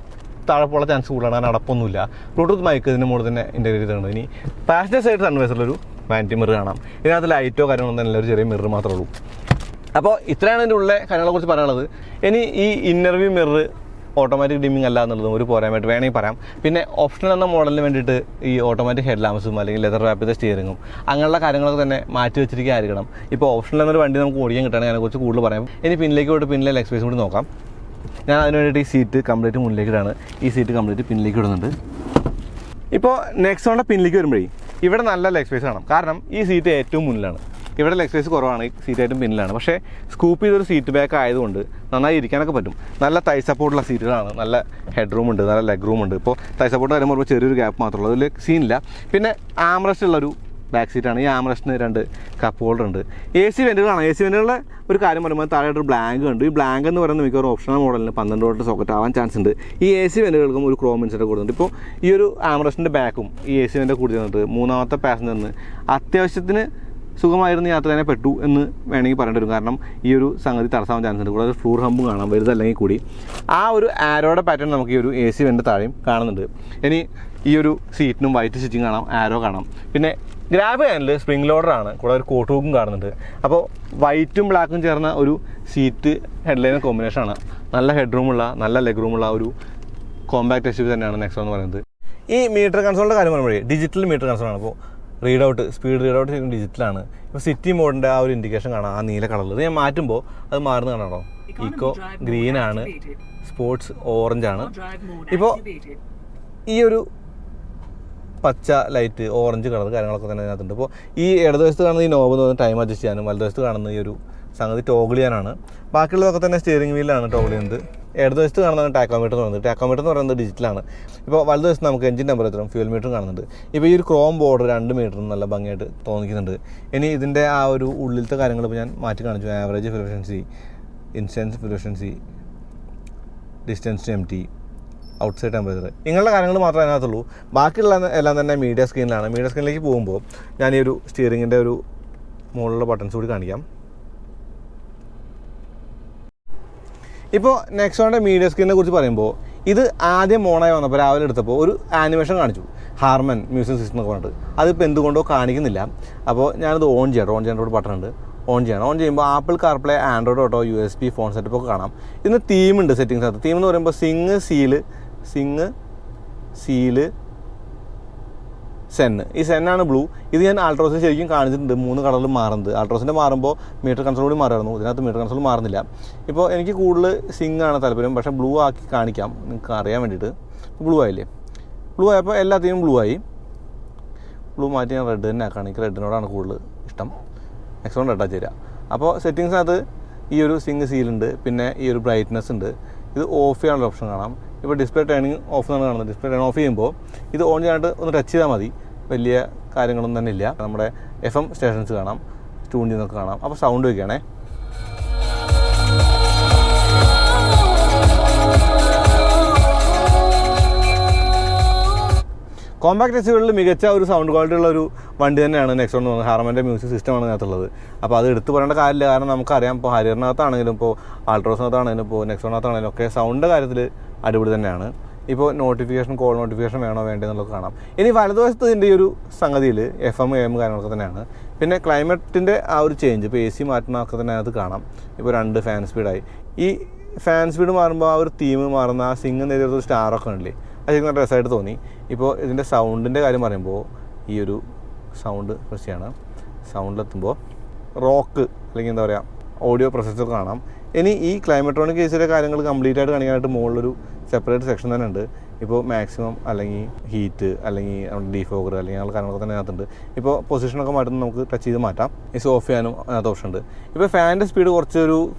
താഴെ പോലുള്ള ചാൻസ് കൂടുതലാണ്. കാരണം അടപ്പൊന്നുമില്ല. ബ്ലൂടൂത്ത് മൈക്ക് ഇതിൻ്റെ മുകളിൽ തന്നെ ഇൻ്റഗ്രേറ്റ് ചെയ്തിട്ടുണ്ട്. ഇനി പാസഞ്ചർ സൈഡ് സൺവൈസറിലൊരു വാനിറ്റി മിറർ കാണാം. ഇതിനകത്ത് ലൈറ്റോ കാര്യങ്ങളൊന്നും തന്നെ ഒരു ചെറിയ മിറർ മാത്രമേ ഉള്ളൂ. അപ്പോൾ ഇത്രയാണ് ഇതിൻ്റെ ഉള്ള കാര്യങ്ങളെക്കുറിച്ച് പറയാനുള്ളത്. ഇനി ഈ ഇന്നർവ്യൂ മിറർ ഓട്ടോമാറ്റിക് ഡിമ്മിങ് അല്ല എന്നുള്ളതും ഒരു പോരായ്മയായിട്ട് വേണമെങ്കിൽ പറയാം. പിന്നെ ഓപ്ഷണൽ എന്ന മോഡലിന് വേണ്ടിയിട്ട് ഈ ഓട്ടോമാറ്റിക് ഹെഡ് ലാംപ്സും അല്ലെങ്കിൽ ലെതർ റാപ്പ് ചെയ്ത സ്റ്റിയറിങ്ങും അങ്ങനെയുള്ള കാര്യങ്ങളൊക്കെ തന്നെ മാറ്റി വെച്ചിരിക്കുകയായിരിക്കണം. ഇപ്പോൾ ഓപ്ഷണൽ എന്നൊരു വണ്ടി നമുക്ക് ഓടിക്കാൻ കിട്ടുകയാണെങ്കിൽ അതിനെക്കുറിച്ച് കൂടുതൽ പറയാം. ഇനി പിന്നിലേക്ക് പോയിട്ട് പിന്നിലെ ലെഗ് സ്പേസ് കൂടി നോക്കാം. ഞാൻ അതിന് വേണ്ടിയിട്ട് ഈ സീറ്റ് കംപ്ലീറ്റ് മുന്നിലേക്ക് ഇടാണ്. ഈ സീറ്റ് കംപ്ലീറ്റ് പിന്നിലേക്ക് ഇടുന്നുണ്ട്. ഇപ്പോൾ നെക്സോണിൻ്റെ പിന്നിലേക്ക് വരുമ്പോഴേ ഇവിടെ നല്ല ലെഗ് സ്പേസ് കാണാം. കാരണം ഈ സീറ്റ് ഏറ്റവും മുന്നിലാണ്. ഇവിടെ ലെഗ് സ്പേസ് കുറവാണ്, ഈ സീറ്റ് ഏറ്റവും പിന്നിലാണ്. പക്ഷേ സ്കൂപ്പ് ചെയ്തൊരു സീറ്റ് ബാക്ക് ആയതുകൊണ്ട് നന്നായി ഇരിക്കാനൊക്കെ പറ്റും. നല്ല തൈ സപ്പോർട്ടുള്ള സീറ്റുകളാണ്, നല്ല ഹെഡ് റൂം ഉണ്ട്, നല്ല ലെഗ് റൂം ഉണ്ട്. ഇപ്പോൾ തൈ സപ്പോർട്ട് വരുമ്പോൾ ചെറിയൊരു ഗ്യാപ്പ് മാത്രമേ ഉള്ളൂ, അതിൽ സീനില്ല. പിന്നെ ആംറസ്റ്റ് ഉള്ളൊരു ബാക്ക് സീറ്റാണ്. ഈ ആംറസ്റ്റിന് 2 കപ്പ് ഹോൾഡർ ഉണ്ട്. എ സി വെൻറ്റുകളാണ്. എ സി വെൻറ്റുകളുടെ ഒരു കാര്യം പറയുമ്പോൾ താഴെയായിട്ട് ഒരു ബ്ലാങ്ക് ഉണ്ട്. ഈ ബ്ലാങ്ക് എന്ന് പറയുന്നത് മിക്കവാറും ഓപ്ഷണൽ മോഡലിന് 12 വോൾട്ട് സോക്കറ്റ് ആവാൻ ചാൻസ് ഉണ്ട്. ഈ എ സി വെൻറ്റുകൾക്കും ഒരു ക്രോം ഇൻസെർട്ട് കൊടുക്കുന്നുണ്ട്. ഇപ്പോൾ ഈ ഒരു ആംറസ്റ്റിൻ്റെ ബാക്കും ഈ എ സി വെൻറ്റ് കൂടി തന്നിട്ട് മൂന്നാമത്തെ പാസഞ്ചറിന് അത്യാവശ്യത്തിന് സുഖമായിരുന്ന യാത്ര തന്നെ പെട്ടു എന്ന് വേണമെങ്കിൽ പറയേണ്ടി വരും. കാരണം ഈ ഒരു സംഗതി തടസ്സാവാൻ ചാൻസ് ഉണ്ട്. കൂടാതെ ഫ്ലൂർ ഹമ്പും കാണാം, വലുതല്ലെങ്കിൽ കൂടി. ആ ഒരു ആരോയുടെ പാറ്റേൺ നമുക്ക് ഈ ഒരു എ സി വെൻ്റെ താഴെയും കാണുന്നുണ്ട്. ഇനി ഈ ഒരു സീറ്റിനും വൈറ്റ് സ്റ്റിച്ചിങ് കാണാം, ആരോ കാണാം. പിന്നെ ഗ്രാബ് ഹാൻഡിൽ സ്പ്രിംഗ് ലോഡറാണ്, കൂടാതെ ഒരു കോട്ട് ഹൂക്കും കാണുന്നുണ്ട്. അപ്പോൾ വൈറ്റും ബ്ലാക്കും ചേർന്ന ഒരു സീറ്റ് ഹെഡ്ലൈൻ കോമ്പിനേഷനാണ്. നല്ല ഹെഡ് റൂമുള്ള, നല്ല ലെഗ് റൂമുള്ള ഒരു കോമ്പാക്ട് എസ് യു വി തന്നെയാണ് നെക്സോൺ എന്ന് പറയുന്നത്. ഈ മീറ്റർ കൺസോളിൻ്റെ കാര്യം പറയുമ്പോഴേ ഡിജിറ്റൽ മീറ്റർ കൺസോളാണ്. അപ്പോൾ സ്പീഡ് റീഡ് ഔട്ട് ചെയ്യുന്ന ഡിജിറ്റലാണ്. ഇപ്പോൾ സിറ്റി മോഡിൻ്റെ ആ ഒരു ഇൻഡിക്കേഷൻ കാണാം, ആ നീല കളറിൽ. ഇത് ഞാൻ മാറ്റുമ്പോൾ അത് മാറുന്ന കാണാണോ. Eco ഗ്രീനാണ്, sports ഓറഞ്ചാണ്. ഇപ്പോൾ ഈ ഒരു പച്ച ലൈറ്റ്, ഓറഞ്ച് കളർ കാര്യങ്ങളൊക്കെ തന്നെ അതിനകത്തുണ്ട്. ഇപ്പോൾ ഈ ഇടതുവശത്ത് കാണുന്ന ഈ നോബ് എന്ന് പറഞ്ഞാൽ ടൈം അഡ്ജസ്റ്റ് ചെയ്യാനും, വലതുവശത്ത് കാണുന്ന ഈ ഒരു സംഗതി ടോഗിൾ ചെയ്യാനാണ്. ബാക്കിയുള്ളതൊക്കെ തന്നെ സ്റ്റിയറിംഗ് വീലാണ് ടോഗിൾ ചെയ്യുന്നത്. ഇടതുവശത്ത് കാണുന്നതാണ് ടാക്കോമീറ്റർ എന്ന് പറയുന്നത്. ടാക്കോമീറ്റർ എന്ന് പറയുന്നത് ഡിജിറ്റലാണ്. ഇപ്പോൾ വലതുവശത്ത് നമുക്ക് എഞ്ചിൻ ടെമ്പറേച്ചറും ഫ്യൂൽ മീറ്ററും കാണുന്നുണ്ട്. ഇപ്പോൾ ഈ ഒരു ക്രോം ബോർഡർ 2 മീറ്ററും നല്ല ഭംഗിയായിട്ട് തോന്നിക്കുന്നുണ്ട്. ഇനി ഇതിൻ്റെ ആ ഒരു ഉള്ളിലത്തെ കാര്യങ്ങൾ ഇപ്പോൾ ഞാൻ മാറ്റി കാണിച്ചു. Average fuel efficiency, instance fuel efficiency, distance to empty, outside temperature, ഇങ്ങനെയുള്ള കാര്യങ്ങൾ മാത്രമേ അതിനകത്തുള്ളൂ. ബാക്കിയുള്ള എല്ലാം തന്നെ മീഡിയ സ്ക്രീനിലാണ്. മീഡിയ സ്ക്രീനിലേക്ക് പോകുമ്പോൾ ഞാൻ ഈ ഒരു സ്റ്റിയറിങ്ങിൻ്റെ ഒരു മുകളിലുള്ള ബട്ടൺസ് കൂടി കാണിക്കാം. ഇപ്പോൾ നെക്സോണിൻ്റെ മീഡിയ സ്ക്രീനിനെ കുറിച്ച് പറയുമ്പോൾ ഇത് ആദ്യം ഓണായി വന്നപ്പോൾ രാവിലെ എടുത്തപ്പോൾ ഒരു ആനിമേഷൻ കാണിച്ചു, ഹാർമൻ മ്യൂസിക് സിസ്റ്റം എന്നൊക്കെ പറഞ്ഞിട്ട്. അതിപ്പോൾ എന്തുകൊണ്ടോ കാണിക്കുന്നില്ല. അപ്പോൾ ഞാനത് ഓൺ ചെയ്യേണ്ട ഒരു ബട്ടൺ ഉണ്ട്, ഓൺ ചെയ്യണം. ഓൺ ചെയ്യുമ്പോൾ apple CarPlay, Android auto, USB phone setup ഒക്കെ കാണാം. ഇതിന് തീമുണ്ട് സെറ്റിങ്സിനകത്ത്. തീം എന്ന് പറയുമ്പോൾ സിങ്, സീല്, സെൻ. ഈ സെന്നാണ് ബ്ലൂ. ഇത് ഞാൻ ആൾട്രോസിൽ ശരിക്കും കാണിച്ചിട്ടുണ്ട് 3 കളറിൽ മാറുന്നത്. ആൾട്രോസിൻ്റെ മാറുമ്പോൾ മീറ്റർ കൺസോൾ കൂടി മാറുമായിരുന്നു. ഇതിനകത്ത് മീറ്റർ കൺസോൾ മാറുന്നില്ല. ഇപ്പോൾ എനിക്ക് കൂടുതൽ സിങ് ആണ് താല്പര്യം, പക്ഷേ ബ്ലൂ ആക്കി കാണിക്കാം നിങ്ങൾക്ക് അറിയാൻ വേണ്ടിയിട്ട്. ബ്ലൂ ആയില്ലേ? ബ്ലൂ ആയപ്പോൾ എല്ലാത്തിനും ബ്ലൂ ആയി. ബ്ലൂ മാറ്റി ഞാൻ റെഡ് തന്നെ ആക്കുകയാണ്. എനിക്ക് റെഡിനോടാണ് കൂടുതൽ ഇഷ്ടം. നെക്സോൺ റെഡാ ചേരുക. അപ്പോൾ സെറ്റിങ്സിനകത്ത് ഈ ഒരു സിങ് സീലുണ്ട്, പിന്നെ ഈ ഒരു ബ്രൈറ്റ്നസ് ഉണ്ട്. ഇത് ഓഫ് ചെയ്യാനുള്ള ഓപ്ഷൻ കാണാം. ഇപ്പോൾ ഡിസ്പ്ലേ ടേണിങ് ഓഫ് എന്നാണ് കാണുന്നത്. ഡിസ്പ്ലേ ടേൺ ഓഫ് ചെയ്യുമ്പോൾ ഇത് ഓൺ ചെയ്യാനായിട്ട് ഒന്ന് ടച്ച് ചെയ്താൽ മതി. വലിയ കാര്യങ്ങളൊന്നും തന്നെ ഇല്ല. നമ്മുടെ FM സ്റ്റേഷൻസ് കാണാം, ട്യൂൺ ചെയ്യുന്നതൊക്കെ കാണാം. അപ്പോൾ സൗണ്ട് വയ്ക്കുകയാണേ. കോമ്പാക്ട് എസ്യുകളിൽ മികച്ച ഒരു സൗണ്ട് ക്വാളിറ്റി ഉള്ള ഒരു വണ്ടി തന്നെയാണ് നെക്സോൺ എന്ന് പറയുന്നത്. ഹാർമൻ്റെ മ്യൂസിക് സിസ്റ്റമാണ് അതിനകത്തുള്ളത്. അപ്പോൾ അത് എടുത്ത് പറയേണ്ട കാര്യമില്ല. കാരണം നമുക്കറിയാം, ഇപ്പോൾ ഹാരിയറിനകത്താണെങ്കിലും ഇപ്പോൾ ആൾട്രോസിനകത്താണെങ്കിലും ഇപ്പോൾ നെക്സോണിനകത്താണെങ്കിലും ഒക്കെ സൗണ്ടിൻ്റെ കാര്യത്തിൽ അടിപൊളി തന്നെയാണ്. ഇപ്പോൾ നോട്ടിഫിക്കേഷൻ, കോൾ നോട്ടിഫിക്കേഷൻ വേണോ വേണ്ടതെന്നുള്ളത് കാണാം. ഇനി വലതുവശത്ത് ഇതിൻ്റെ ഈ ഒരു സംഗതിയിൽ FM, AM കാര്യങ്ങളൊക്കെ തന്നെയാണ്. പിന്നെ ക്ലൈമറ്റിൻ്റെ ആ ഒരു ചേഞ്ച്, ഇപ്പോൾ AC മാറ്റുന്നതൊക്കെ തന്നെ അത് കാണാം. ഇപ്പോൾ 2 ഫാൻ സ്പീഡായി. ഈ ഫാൻ സ്പീഡ് മാറുമ്പോൾ ആ ഒരു തീം മാറുന്ന ആ സിംഗ് നേരിയൊരു സ്റ്റാറൊക്കെ ഉണ്ടല്ലേ, അത് ശരിക്കും നല്ല രസമായിട്ട് തോന്നി. ഇപ്പോൾ ഇതിൻ്റെ സൗണ്ടിൻ്റെ കാര്യം പറയുമ്പോൾ ഈ ഒരു സൗണ്ട് പ്രസ് ചെയ്യണം. സൗണ്ടിലെത്തുമ്പോൾ റോക്ക് അല്ലെങ്കിൽ എന്താ പറയുക ഓഡിയോ പ്രൊസസ്സർ കാണാം. ഇനി ഈ ക്ലൈമട്രോണിക് കേസിലെ കാര്യങ്ങൾ കംപ്ലീറ്റ് ആയിട്ട് കാണിക്കാനായിട്ട് മുകളിലൊരു സെപ്പറേറ്റ് സെക്ഷൻ തന്നെ ഉണ്ട്. ഇപ്പോൾ മാക്സിമം അല്ലെങ്കിൽ ഹീറ്റ് അല്ലെങ്കിൽ ഡീഫോഗർ അല്ലെങ്കിൽ അങ്ങനെയുള്ള കാര്യങ്ങളൊക്കെ തന്നെ അതിനകത്തുണ്ട്. ഇപ്പോൾ പൊസിഷനൊക്കെ മാറ്റുന്നത് നമുക്ക് ടച്ച് ചെയ്ത് മാറ്റാം. ഈ ഓഫ് ചെയ്യാനും അതിനകത്ത് ഓപ്ഷൻ ഉണ്ട്. ഇപ്പോൾ ഫാനിൻ്റെ സ്പീഡ്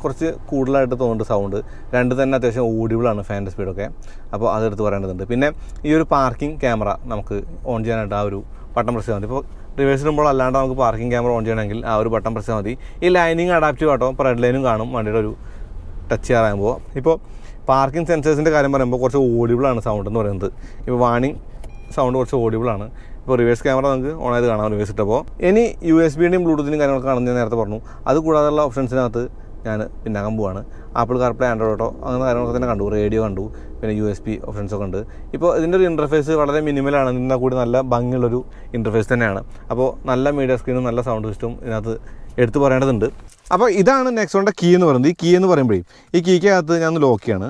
കുറച്ച് കൂടുതലായിട്ട് തോന്നുന്നുണ്ട് സൗണ്ട്. രണ്ട് തന്നെ അത്യാവശ്യം ഓഡിബിളാണ് ഫാനിൻ്റെ സ്പീഡൊക്കെ. അപ്പോൾ അതെടുത്ത് പറയേണ്ടതുണ്ട്. പിന്നെ ഈ ഒരു പാർക്കിംഗ് ക്യാമറ നമുക്ക് ഓൺ ചെയ്യാനായിട്ട് ആ ഒരു ബട്ടൺ പ്രസ് ചെയ്താൽ മതി. ഇപ്പോൾ റിവേഴ്സ് ഇടുമ്പോൾ അല്ലാണ്ട് നമുക്ക് പാർക്കിംഗ് ക്യാമറ ഓൺ ചെയ്യണമെങ്കിൽ ആ ഒരു ബട്ടൺ പ്രസ് ചെയ്താൽ മതി. ഈ ലൈനിങ് അഡാപ്റ്റീവ് ആട്ടോ. ഇപ്പോൾ റെഡ് ലൈനും കാണും വണ്ടിയുടെ ഒരു ടച്ച് ചെയ്യാറാകുമ്പോൾ. ഇപ്പോൾ പാർക്കിംഗ് സെൻസേഴ്സിൻ്റെ കാര്യം പറയുമ്പോൾ കുറച്ച് ഓഡിബിളാണ് സൗണ്ട് എന്ന് പറയുന്നത്. ഇപ്പോൾ വാണിംഗ് സൗണ്ട് കുറച്ച് ഓഡിബിളാണ്. ഇപ്പോൾ റിവേഴ്സ് ക്യാമറ നമുക്ക് ഓൺ ചെയ്ത് കാണാം റിവേഴ്സ് ഇട്ടപ്പോൾ. ഇനി USB-ൻ്റെയും ബ്ലൂടൂത്തിൻ്റെയും കാര്യങ്ങളൊക്കെ കാണുന്നത് ഞാൻ നേരത്തെ പറഞ്ഞു. അത് കൂടാതെയുള്ള ഓപ്ഷൻസിനകത്ത് ഞാൻ പിന്നാക്കാൻ പോവാണ്. ആപ്പിൾ കാർപ്ലേ, ആൻഡ്രോയിഡ് ഓട്ടോ അങ്ങനെ കാര്യങ്ങളൊക്കെ തന്നെ കണ്ടു. റേഡിയോ കണ്ടു. പിന്നെ USB ഓപ്ഷൻസൊക്കെ ഉണ്ട്. ഇപ്പോൾ ഇതിൻ്റെ ഒരു ഇൻ്റർഫേസ് വളരെ മിനിമലാണ്. എന്നാൽ കൂടി നല്ല ഭംഗിയുള്ളൊരു ഇൻ്റർഫേസ് തന്നെയാണ്. അപ്പോൾ നല്ല മീഡിയ സ്ക്രീനും നല്ല സൗണ്ട് സിസ്റ്റവും ഇതിനകത്ത് എടുത്തു പറയേണ്ടതുണ്ട്. അപ്പോൾ ഇതാണ് നെക്സോണിൻ്റെ കീ എന്ന് പറയുന്നത്. ഈ കീ എന്ന് പറയുമ്പോഴേ ഈ കീക്കകത്ത് ഞാൻ ഒന്ന് ലോക്ക് ചെയ്യാണ്.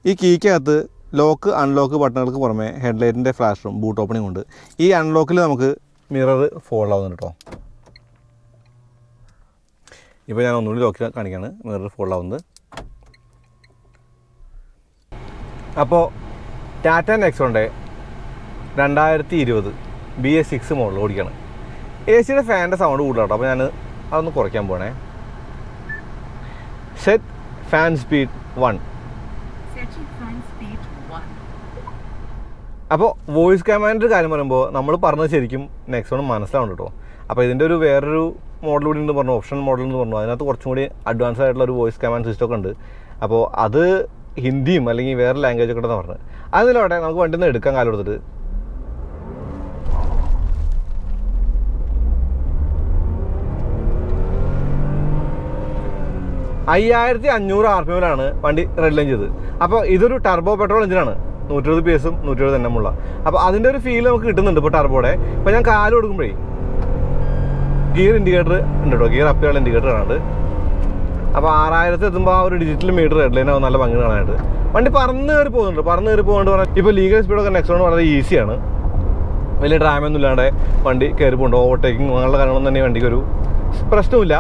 ഈ കീക്കകത്ത് ലോക്ക് അൺലോക്ക് ബട്ടണുകൾക്ക് പുറമെ ഹെഡ്ലൈറ്റിൻ്റെ ഫ്ലാഷും ബൂട്ട് ഓപ്പണിംഗ് ഉണ്ട്. ഈ അൺലോക്കിൽ നമുക്ക് മിറർ ഫോൾഡ് ആവുന്നുണ്ട് കേട്ടോ. ഇപ്പോൾ ഞാൻ ഒന്നുകൂടി ലോക്ക് കാണിക്കുകയാണ്. മിറർ ഫോൾഡ് ആവുന്നത്. അപ്പോൾ ടാറ്റ നെക്സോണിൻ്റെ 2020 BS6 മോഡൽ ഓടിക്കുകയാണ്. AC-യുടെ ഫാനിൻ്റെ സൗണ്ട് കൂടുതലാട്ടോ. അപ്പോൾ ഞാൻ അതൊന്ന് കുറയ്ക്കാൻ പോകണേ. Set fan speed 1. അപ്പോൾ വോയിസ് കമാൻഡിൻ്റെ കാര്യം പറയുമ്പോൾ നമ്മൾ പറഞ്ഞത് ശരിക്കും നെക്സോൺ മനസ്സിലാവുന്നുണ്ട് കേട്ടോ. അപ്പോൾ ഇതിൻ്റെ ഒരു വേറൊരു മോഡൽ കൂടി എന്ന് പറഞ്ഞു, ഓപ്ഷൻ മോഡൽ എന്ന് പറഞ്ഞു. അതിനകത്ത് കുറച്ചും കൂടി അഡ്വാൻസ് ആയിട്ടുള്ള ഒരു വോയിസ് കമാൻഡ് സിസ്റ്റം ഒക്കെ ഉണ്ട്. അപ്പോൾ അത് ഹിന്ദിയും അല്ലെങ്കിൽ വേറെ ലാംഗ്വേജ് ഒക്കെ ഉണ്ടെന്ന് പറഞ്ഞത്. അതിലൂടെ നമുക്ക് വണ്ടിയിൽ നിന്ന് എടുക്കാൻ കാലം കൊടുത്തിട്ട് 5500 RPM വണ്ടി റെഡ് ലൈൻ ചെയ്തത്. അപ്പോൾ ഇതൊരു ടർബോ പെട്രോൾ എഞ്ചിനാണ്. 120 PS 170 എണ്ണമുള്ള. അപ്പോൾ അതിൻ്റെ ഒരു ഫീൽ നമുക്ക് കിട്ടുന്നുണ്ട് ഇപ്പോൾ ടർബോയുടെ. ഇപ്പോൾ ഞാൻ കാല് കൊടുക്കുമ്പോഴേ ഗിയർ ഇൻഡിക്കേറ്റർ ഉണ്ട് കേട്ടോ. ഗിയർ അപ്പ് ചെയ്യാനുള്ള ഇൻഡിക്കേറ്റർ കാണുന്നുണ്ട്. അപ്പോൾ 6000 എത്തുമ്പോൾ ആ ഒരു ഡിജിറ്റൽ മീറ്റർ റെഡ് ലൈൻ ആവും നല്ല ഭംഗി കാണാനായിട്ട്. വണ്ടി പറന്ന് കയറി പോകുന്നുണ്ട്. പറഞ്ഞാൽ ഇപ്പോൾ ലീഗൽ സ്പീഡൊക്കെ നെക്സോൺ വളരെ ഈസിയാണ്. വലിയ ഡ്രാമൊന്നും ഇല്ലാണ്ട് വണ്ടി കയറി പോകുന്നുണ്ട്. ഓവർടേക്കിംഗ് അങ്ങനെയുള്ള കാര്യങ്ങളൊന്നും തന്നെ വണ്ടിക്ക് ഒരു പ്രശ്നമില്ല.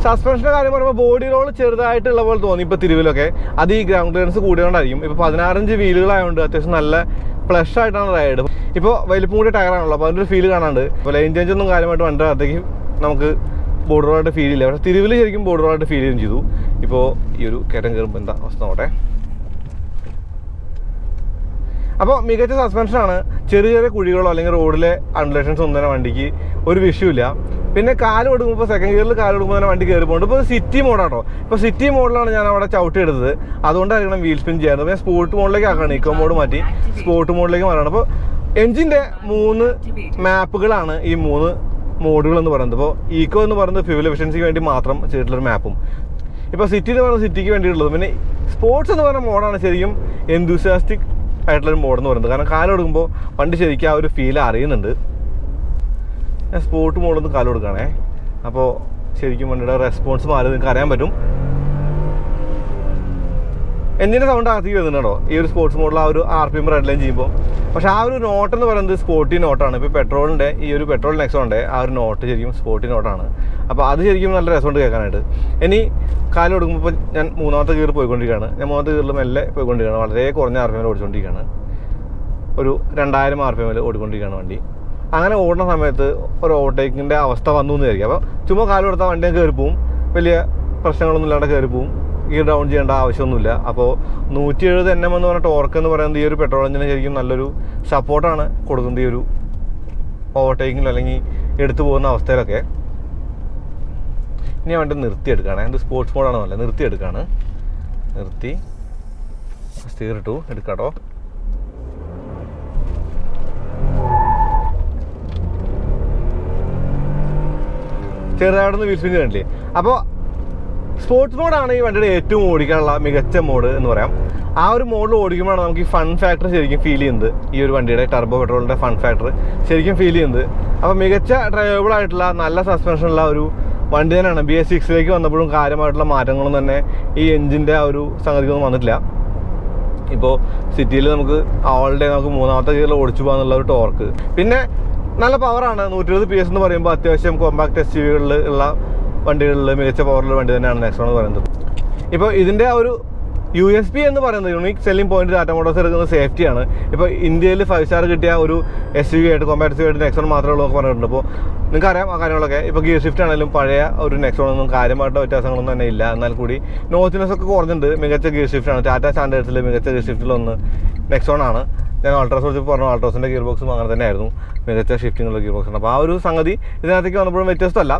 സസ്പെൻഷൻ്റെ കാര്യം പറയുമ്പോൾ ബോഡി റോൾ ചെറുതായിട്ടുള്ള പോലെ തോന്നി ഇപ്പോൾ തിരുവിലൊക്കെ. അത് ഈ ഗ്രൗണ്ട് ക്ലിയറൻസ് കൂടിയോണ്ടായിരിക്കും. ഇപ്പോൾ 16 ഇഞ്ച് വീലുകളായതുകൊണ്ട് അത്യാവശ്യം നല്ല ഫ്ലഷ് ആയിട്ടാണ് റൈഡ്. ഇപ്പോൾ വലിപ്പം കൂടിയ ടയറാണല്ലോ. അപ്പോൾ അതിൻ്റെ ഒരു ഫീൽ കാണാണ്ട്. ഇപ്പോൾ ലൈൻ ചേഞ്ച് ഒന്നും കാര്യമായിട്ട് വണ്ടിയുടെ അകത്തേക്ക് നമുക്ക് ബോർഡർ റോഡായിട്ട് ഫീൽ ചെയ്യില്ല. പക്ഷേ തിരുവിൽ ശരിക്കും ബോർഡർ റോഡായിട്ട് ഫീൽ ചെയ്യുകയും ചെയ്തു. ഇപ്പോൾ ഈ ഒരു കയറ്റം കയറുമ്പോൾ എന്താ അവസ്ഥ നോട്ടെ. അപ്പോൾ മികച്ച സസ്പെൻഷനാണ്. ചെറിയ ചെറിയ കുഴികളോ അല്ലെങ്കിൽ റോഡിലെ അൺഡുലേഷൻസ് ഒന്നും തന്നെ വണ്ടിക്ക് ഒരു വിഷയമില്ല. പിന്നെ കാല് കൊടുക്കുമ്പോൾ ഇപ്പോൾ സെക്കൻഡ് ഗിയറിൽ കാല് കൊടുക്കുമ്പോൾ തന്നെ വണ്ടി കയറി പോകുന്നുണ്ട്. ഇപ്പോൾ സിറ്റി മോഡാട്ടോ. ഇപ്പോൾ സിറ്റി മോഡിലാണ് ഞാൻ അവിടെ ചവിട്ടി എടുത്തത്. അതുകൊണ്ടായിരിക്കണം വീൽ സ്പിൻ ചെയ്യാറുണ്ട്. ഞാൻ സ്പോർട്ട് മോഡിലേക്ക് ആക്കുകയാണ്. ഇക്കോ മോഡ് മാറ്റി സ്പോർട്ട് മോഡിലേക്ക് മാറണം. അപ്പോൾ എഞ്ചിൻ്റെ 3 മാപ്പുകളാണ് ഈ 3 മോഡുകൾ എന്ന് പറയുന്നത്. ഇപ്പോൾ ഈക്കോ എന്ന് പറയുന്നത് ഫ്യൂൽ എഫിഷ്യൻസിക്ക് വേണ്ടി മാത്രം ചെയ്തിട്ടുള്ളൊരു മാപ്പും, ഇപ്പോൾ സിറ്റി എന്ന് പറയുന്നത് സിറ്റിക്ക് വേണ്ടിയിട്ടുള്ളത്. പിന്നെ സ്പോർട്സ് എന്ന് പറയുന്ന മോഡാണ് ശരിക്കും എന്തൂസിയാസ്റ്റിക് ആയിട്ടുള്ളൊരു മോഡെന്ന് പറയുന്നത്. കാരണം കാല് കൊടുക്കുമ്പോൾ വണ്ടി ശരിക്കും ആ ഒരു ഫീൽ അറിയുന്നുണ്ട്. ഞാൻ സ്പോർട്ട് മോഡൊന്ന് കാല് കൊടുക്കുകയാണേ. അപ്പോൾ ശരിക്കും വണ്ടിയുടെ റെസ്പോൺസ് മാറി നിങ്ങൾക്ക് അറിയാൻ പറ്റും. എഞ്ചിൻ്റെ സൗണ്ട് അകത്തേക്ക് വരുന്നുണ്ടോ ഈ ഒരു സ്പോർട്സ് മോഡിൽ ആ ഒരു RPM റെഡ് ലൈൻ ചെയ്യുമ്പോൾ. പക്ഷേ ആ ഒരു നോട്ട് എന്ന് പറയുന്നത് സ്പോർട്ടി നോട്ടാണ്. ഇപ്പോൾ പെട്രോളിൻ്റെ ഈ ഒരു പെട്രോൾ നെക്സോണിൻ്റെ ആ ഒരു നോട്ട് ശരിക്കും സ്പോർട്ടി നോട്ടാണ്. അപ്പോൾ അത് ശരിക്കും നല്ല രസമുണ്ട് കേൾക്കാനായിട്ട്. ഇനി കാല് കൊടുക്കുമ്പോൾ ഞാൻ 3ാമത്തെ ഗിയർ പോയിക്കൊണ്ടിരിക്കുകയാണ്. ഞാൻ 3ാമത്തെ ഗിയറിൽ മെല്ലെ പോയിക്കൊണ്ടിരിക്കുകയാണ്. വളരെ കുറഞ്ഞ RPM ഓടിച്ചുകൊണ്ടിരിക്കുകയാണ്. ഒരു 2000 RPM ഓടിക്കൊണ്ടിരിക്കുകയാണ് വണ്ടി. അങ്ങനെ ഓടുന്ന സമയത്ത് ഒരു ഓവർടേക്കിൻ്റെ അവസ്ഥ വന്നു എന്ന് വിചാരിക്കും. അപ്പോൾ ചുമ്മാ കാല് കൊടുത്താൽ വണ്ടി കയറി പോവും. വലിയ പ്രശ്നങ്ങളൊന്നും ഇല്ലാണ്ട് കയറി പോവും. ഗിയർ ഡൗൺ ചെയ്യേണ്ട ആവശ്യമൊന്നുമില്ല. അപ്പോൾ 170 Nm എന്ന് പറഞ്ഞ ടോർക്ക് എന്ന് പറയുന്നത് ഈ ഒരു പെട്രോൾ എഞ്ചിന് ശരിക്കും നല്ലൊരു സപ്പോർട്ടാണ് കൊടുക്കുന്നത് ഈ ഒരു ഓവർടേക്കിങ്ങിൽ അല്ലെങ്കിൽ എടുത്തു പോകുന്ന അവസ്ഥയിലൊക്കെ. ഇനി വണ്ടി നിർത്തിയെടുക്കുകയാണ്. ഇത് സ്പോർട്സ് മോഡാണ് നല്ലത്. നിർത്തിയെടുക്കുകയാണ്. നിർത്തി സ്റ്റീർ ഇട്ടു എടുക്കാട്ടോ. ചെറുതായിട്ടൊന്ന് വീൽ സ്പിൻ കണ്ടില്ലേ. അപ്പോൾ സ്പോർട്സ് മോഡാണ് ഈ വണ്ടിയുടെ ഏറ്റവും ഓടിക്കാനുള്ള മികച്ച മോഡ് എന്ന് പറയാം. ആ ഒരു മോഡിൽ ഓടിക്കുമ്പോഴാണ് നമുക്ക് ഈ ഫൺ ഫാക്ടർ ശരിക്കും ഫീൽ ചെയ്യുന്നത്. ഈ ഒരു വണ്ടിയുടെ ടർബോ പെട്രോളിൻ്റെ ഫൺ ഫാക്ടർ ശരിക്കും ഫീൽ ചെയ്യുന്നത്. അപ്പോൾ മികച്ച ഡ്രൈവബിൾ ആയിട്ടുള്ള നല്ല സസ്പെൻഷനുള്ള ഒരു വണ്ടി തന്നെയാണ്. BS6ലേക്ക് വന്നപ്പോഴും കാര്യമായിട്ടുള്ള മാറ്റങ്ങളൊന്നും തന്നെ ഈ എഞ്ചിൻ്റെ ആ ഒരു സംഗതിക്കൊന്നും വന്നിട്ടില്ല. ഇപ്പോൾ സിറ്റിയിൽ നമുക്ക് ഓൾ ഡേ നമുക്ക് മൂന്നാമത്തെ ഗിയറിൽ ഓടിച്ചു പോകാന്നുള്ള ഒരു ടോർക്ക്. പിന്നെ നല്ല പവറാണ്. 120 PS എന്ന് പറയുമ്പോൾ അത്യാവശ്യം കോമ്പാക്ട് SUV-കളിൽ ഉള്ള വണ്ടികളിൽ മികച്ച പവറുള്ള വണ്ടി തന്നെയാണ് നെക്സോൺ എന്ന് പറയുന്നത്. ഇപ്പോൾ ഇതിൻ്റെ ആ ഒരു USP എന്ന് പറയുന്നത്, unique selling point Tata Motors എടുക്കുന്നത് സേഫ്റ്റിയാണ്. ഇപ്പോൾ ഇന്ത്യയിൽ 5 സ്റ്റാർ കിട്ടിയ ഒരു SUV ആയിട്ട് കോമ്പാക്ട് SUV ആയിട്ട് നെക്സോൺ മാത്രമേ ഉള്ളൂ എന്ന് പറഞ്ഞിട്ടുണ്ട്. അപ്പോൾ നിങ്ങൾക്ക് അറിയാം ആ കാര്യങ്ങളൊക്കെ. ഇപ്പോൾ ഗിയർ ഷിഫ്റ്റ് ആണെങ്കിലും പഴയ ഒരു നെക്സോണൊന്നും കാര്യമായിട്ട് വ്യത്യാസങ്ങളൊന്നും തന്നെ ഇല്ല. എന്നാൽ കൂടി നോച്ചിനെസ് ഒക്കെ കുറഞ്ഞിട്ടുണ്ട്. മികച്ച ഗിയർ ഷിഫ്റ്റാണ്. ടാറ്റ സ്റ്റാൻഡേർഡ്സിൽ മികച്ച ഗിയർ ഷിഫ്റ്റിലൊന്ന് നെക്സോണാണ്. ഞാൻ അൾട്രാസ് കുറിച്ച് പറഞ്ഞു, അൾട്രാസിൻ്റെ ഗിയർ ബോക്സും അങ്ങനെ തന്നെയായിരുന്നു മികച്ച ഷിഫ്റ്റിങ്ങുള്ള ഗിയർ ബോക്സാണ്. അപ്പോൾ ആ ഒരു സംഗതി ഇതിനകത്തേക്ക് വന്നപ്പോഴും വ്യത്യസ്തമല്ല.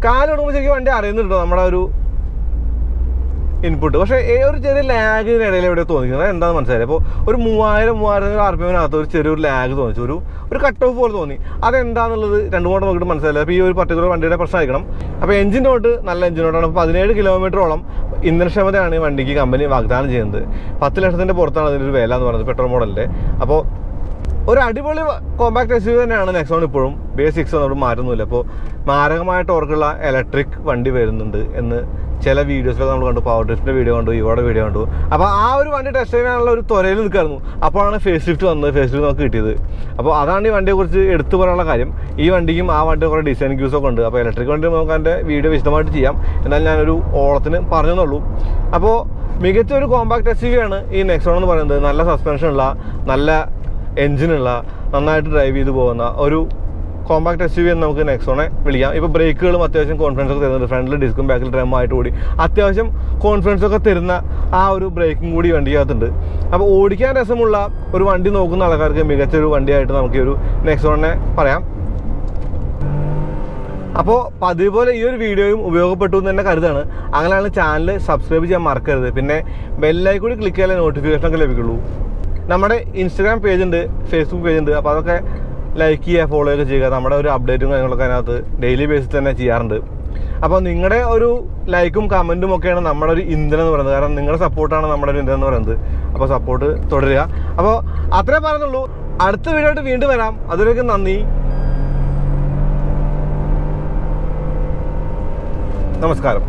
കാലിടുമ്പോൾ ശരിക്കും വണ്ടി അറിയുന്നുണ്ടോ നമ്മുടെ ഒരു ഇൻപുട്ട്. പക്ഷേ ഒരു ചെറിയ ലാഗിനിടയിൽ എവിടെ തോന്നിക്കുന്നത് എന്താണെന്ന് മനസ്സിലായി. അപ്പോൾ ഒരു 3000 RPM-നകത്ത് ഒരു ചെറിയൊരു ലാഗ് തോന്നിച്ചു, ഒരു കട്ട് ഓഫ് പോലെ തോന്നി. അതെന്താണെന്നുള്ളത് 2-3 നോക്കിയിട്ട് മനസ്സിലായില്ല. അപ്പോൾ ഈ ഒരു പർട്ടിക്കുലർ വണ്ടിയുടെ പ്രശ്നമായിരിക്കണം. അപ്പോൾ എഞ്ചിൻ നോട്ട് നല്ല എഞ്ചിൻ നോട്ടാണ്. 17 കിലോമീറ്ററോളം ഇന്ധനക്ഷമതയാണ് ഈ വണ്ടിക്ക് കമ്പനി വാഗ്ദാനം ചെയ്യുന്നത്. 10 ലക്ഷത്തിൻ്റെ പുറത്താണ് അതിൻ്റെ ഒരു വില എന്ന് പറയുന്നത് പെട്രോൾ മോഡലിൻ്റെ. അപ്പോൾ ഒരു അടിപൊളി കോമ്പാക്ട് SUV തന്നെയാണ് നെക്സോൺ ഇപ്പോഴും. BS6 ഒന്നും മാറ്റുന്നില്ല. അപ്പോൾ മാരകമായ ടോർക്കുള്ള ഇലക്ട്രിക് വണ്ടി വരുന്നുണ്ട് എന്ന് ചില വീഡിയോസിലൊക്കെ നമ്മൾ കണ്ടു. പവർ ഡ്രിഫ്റ്റിൻ്റെ വീഡിയോ കണ്ടു, ഇവയുടെ വീഡിയോ കണ്ടു. അപ്പോൾ ആ ഒരു വണ്ടി ടെസ്റ്റ് ചെയ്യാനുള്ള ഒരു ത്വരയിൽ നിൽക്കായിരുന്നു. അപ്പോഴാണ് ഫേസ് ലിഫ്റ്റ് വന്നത്, ഫേസ് ലിഫ്റ്റ് നമുക്ക് കിട്ടിയത്. അപ്പോൾ അതാണ് ഈ വണ്ടിയെക്കുറിച്ച് എടുത്തു പറയാനുള്ള കാര്യം. ഈ വണ്ടിക്കും ആ വണ്ടി കുറേ ഡിസൈൻ ക്യൂസൊക്കെ ഉണ്ട്. അപ്പോൾ ഇലക്ട്രിക് വണ്ടി നമുക്ക് അതിൻ്റെ വീഡിയോ വിശദമായിട്ട് ചെയ്യാം. എന്നാൽ ഞാനൊരു ഓളത്തിന് പറഞ്ഞെന്നുള്ളൂ. അപ്പോൾ മികച്ച ഒരു കോമ്പാക്ട് SUV ആണ് ഈ നെക്സോൺ എന്ന് പറയുന്നത്. നല്ല സസ്പെൻഷനുള്ള, നല്ല എൻജിനുള്ള, നന്നായിട്ട് ഡ്രൈവ് ചെയ്ത് പോകുന്ന ഒരു കോമ്പാക്ട് SUV എന്ന് നമുക്ക് നെക്സോണെ വിളിക്കാം. ഇപ്പോൾ ബ്രേക്കുകളും അത്യാവശ്യം കോൺഫിഡൻസ് ഒക്കെ തരുന്നുണ്ട്. ഫ്രണ്ടിൽ ഡിസ്കും ബാക്കിൽ ഡ്രമ്മായിട്ട് കൂടി അത്യാവശ്യം കോൺഫിഡൻസ് ഒക്കെ തരുന്ന ആ ഒരു ബ്രേക്കും കൂടി വണ്ടിക്കകത്തുണ്ട്. അപ്പോൾ ഓടിക്കാൻ രസമുള്ള ഒരു വണ്ടി നോക്കുന്ന ആൾക്കാർക്ക് മികച്ചൊരു വണ്ടിയായിട്ട് നമുക്ക് ഈ ഒരു നെക്സോണിനെ പറയാം. അപ്പോൾ പതിവ് പോലെ ഈ ഒരു വീഡിയോയും ഉപയോഗപ്പെട്ടു എന്ന് തന്നെ കരുതാണ്. അങ്ങനെയാണ് ചാനൽ സബ്സ്ക്രൈബ് ചെയ്യാൻ മറക്കരുത്. പിന്നെ ബെല്ലായി കൂടി ക്ലിക്ക് ചെയ്യാൻ നോട്ടിഫിക്കേഷനൊക്കെ ലഭിക്കുള്ളൂ. നമ്മുടെ ഇൻസ്റ്റാഗ്രാം പേജുണ്ട്, ഫേസ്ബുക്ക് പേജുണ്ട്. അപ്പോൾ അതൊക്കെ ലൈക്ക് ചെയ്യുക, ഫോളോ ഒക്കെ ചെയ്യുക. നമ്മുടെ ഒരു അപ്ഡേറ്റും കാര്യങ്ങളൊക്കെ അതിനകത്ത് ഡെയിലി ബേസിൽ തന്നെ ചെയ്യാറുണ്ട്. അപ്പോൾ നിങ്ങളുടെ ഒരു ലൈക്കും കമൻറ്റും ഒക്കെയാണ് നമ്മുടെ ഒരു ഇന്ധനം എന്ന് പറയുന്നത്. കാരണം നിങ്ങളുടെ സപ്പോർട്ടാണ് നമ്മുടെ ഒരു ഇന്ധനം എന്ന് പറയുന്നത്. അപ്പോൾ സപ്പോർട്ട് തുടരുക. അപ്പോൾ അത്രേ പറയുന്നുള്ളൂ. അടുത്ത വീഡിയോ ആയിട്ട് വീണ്ടും വരാം. അതുവരേക്കും നന്ദി, നമസ്കാരം.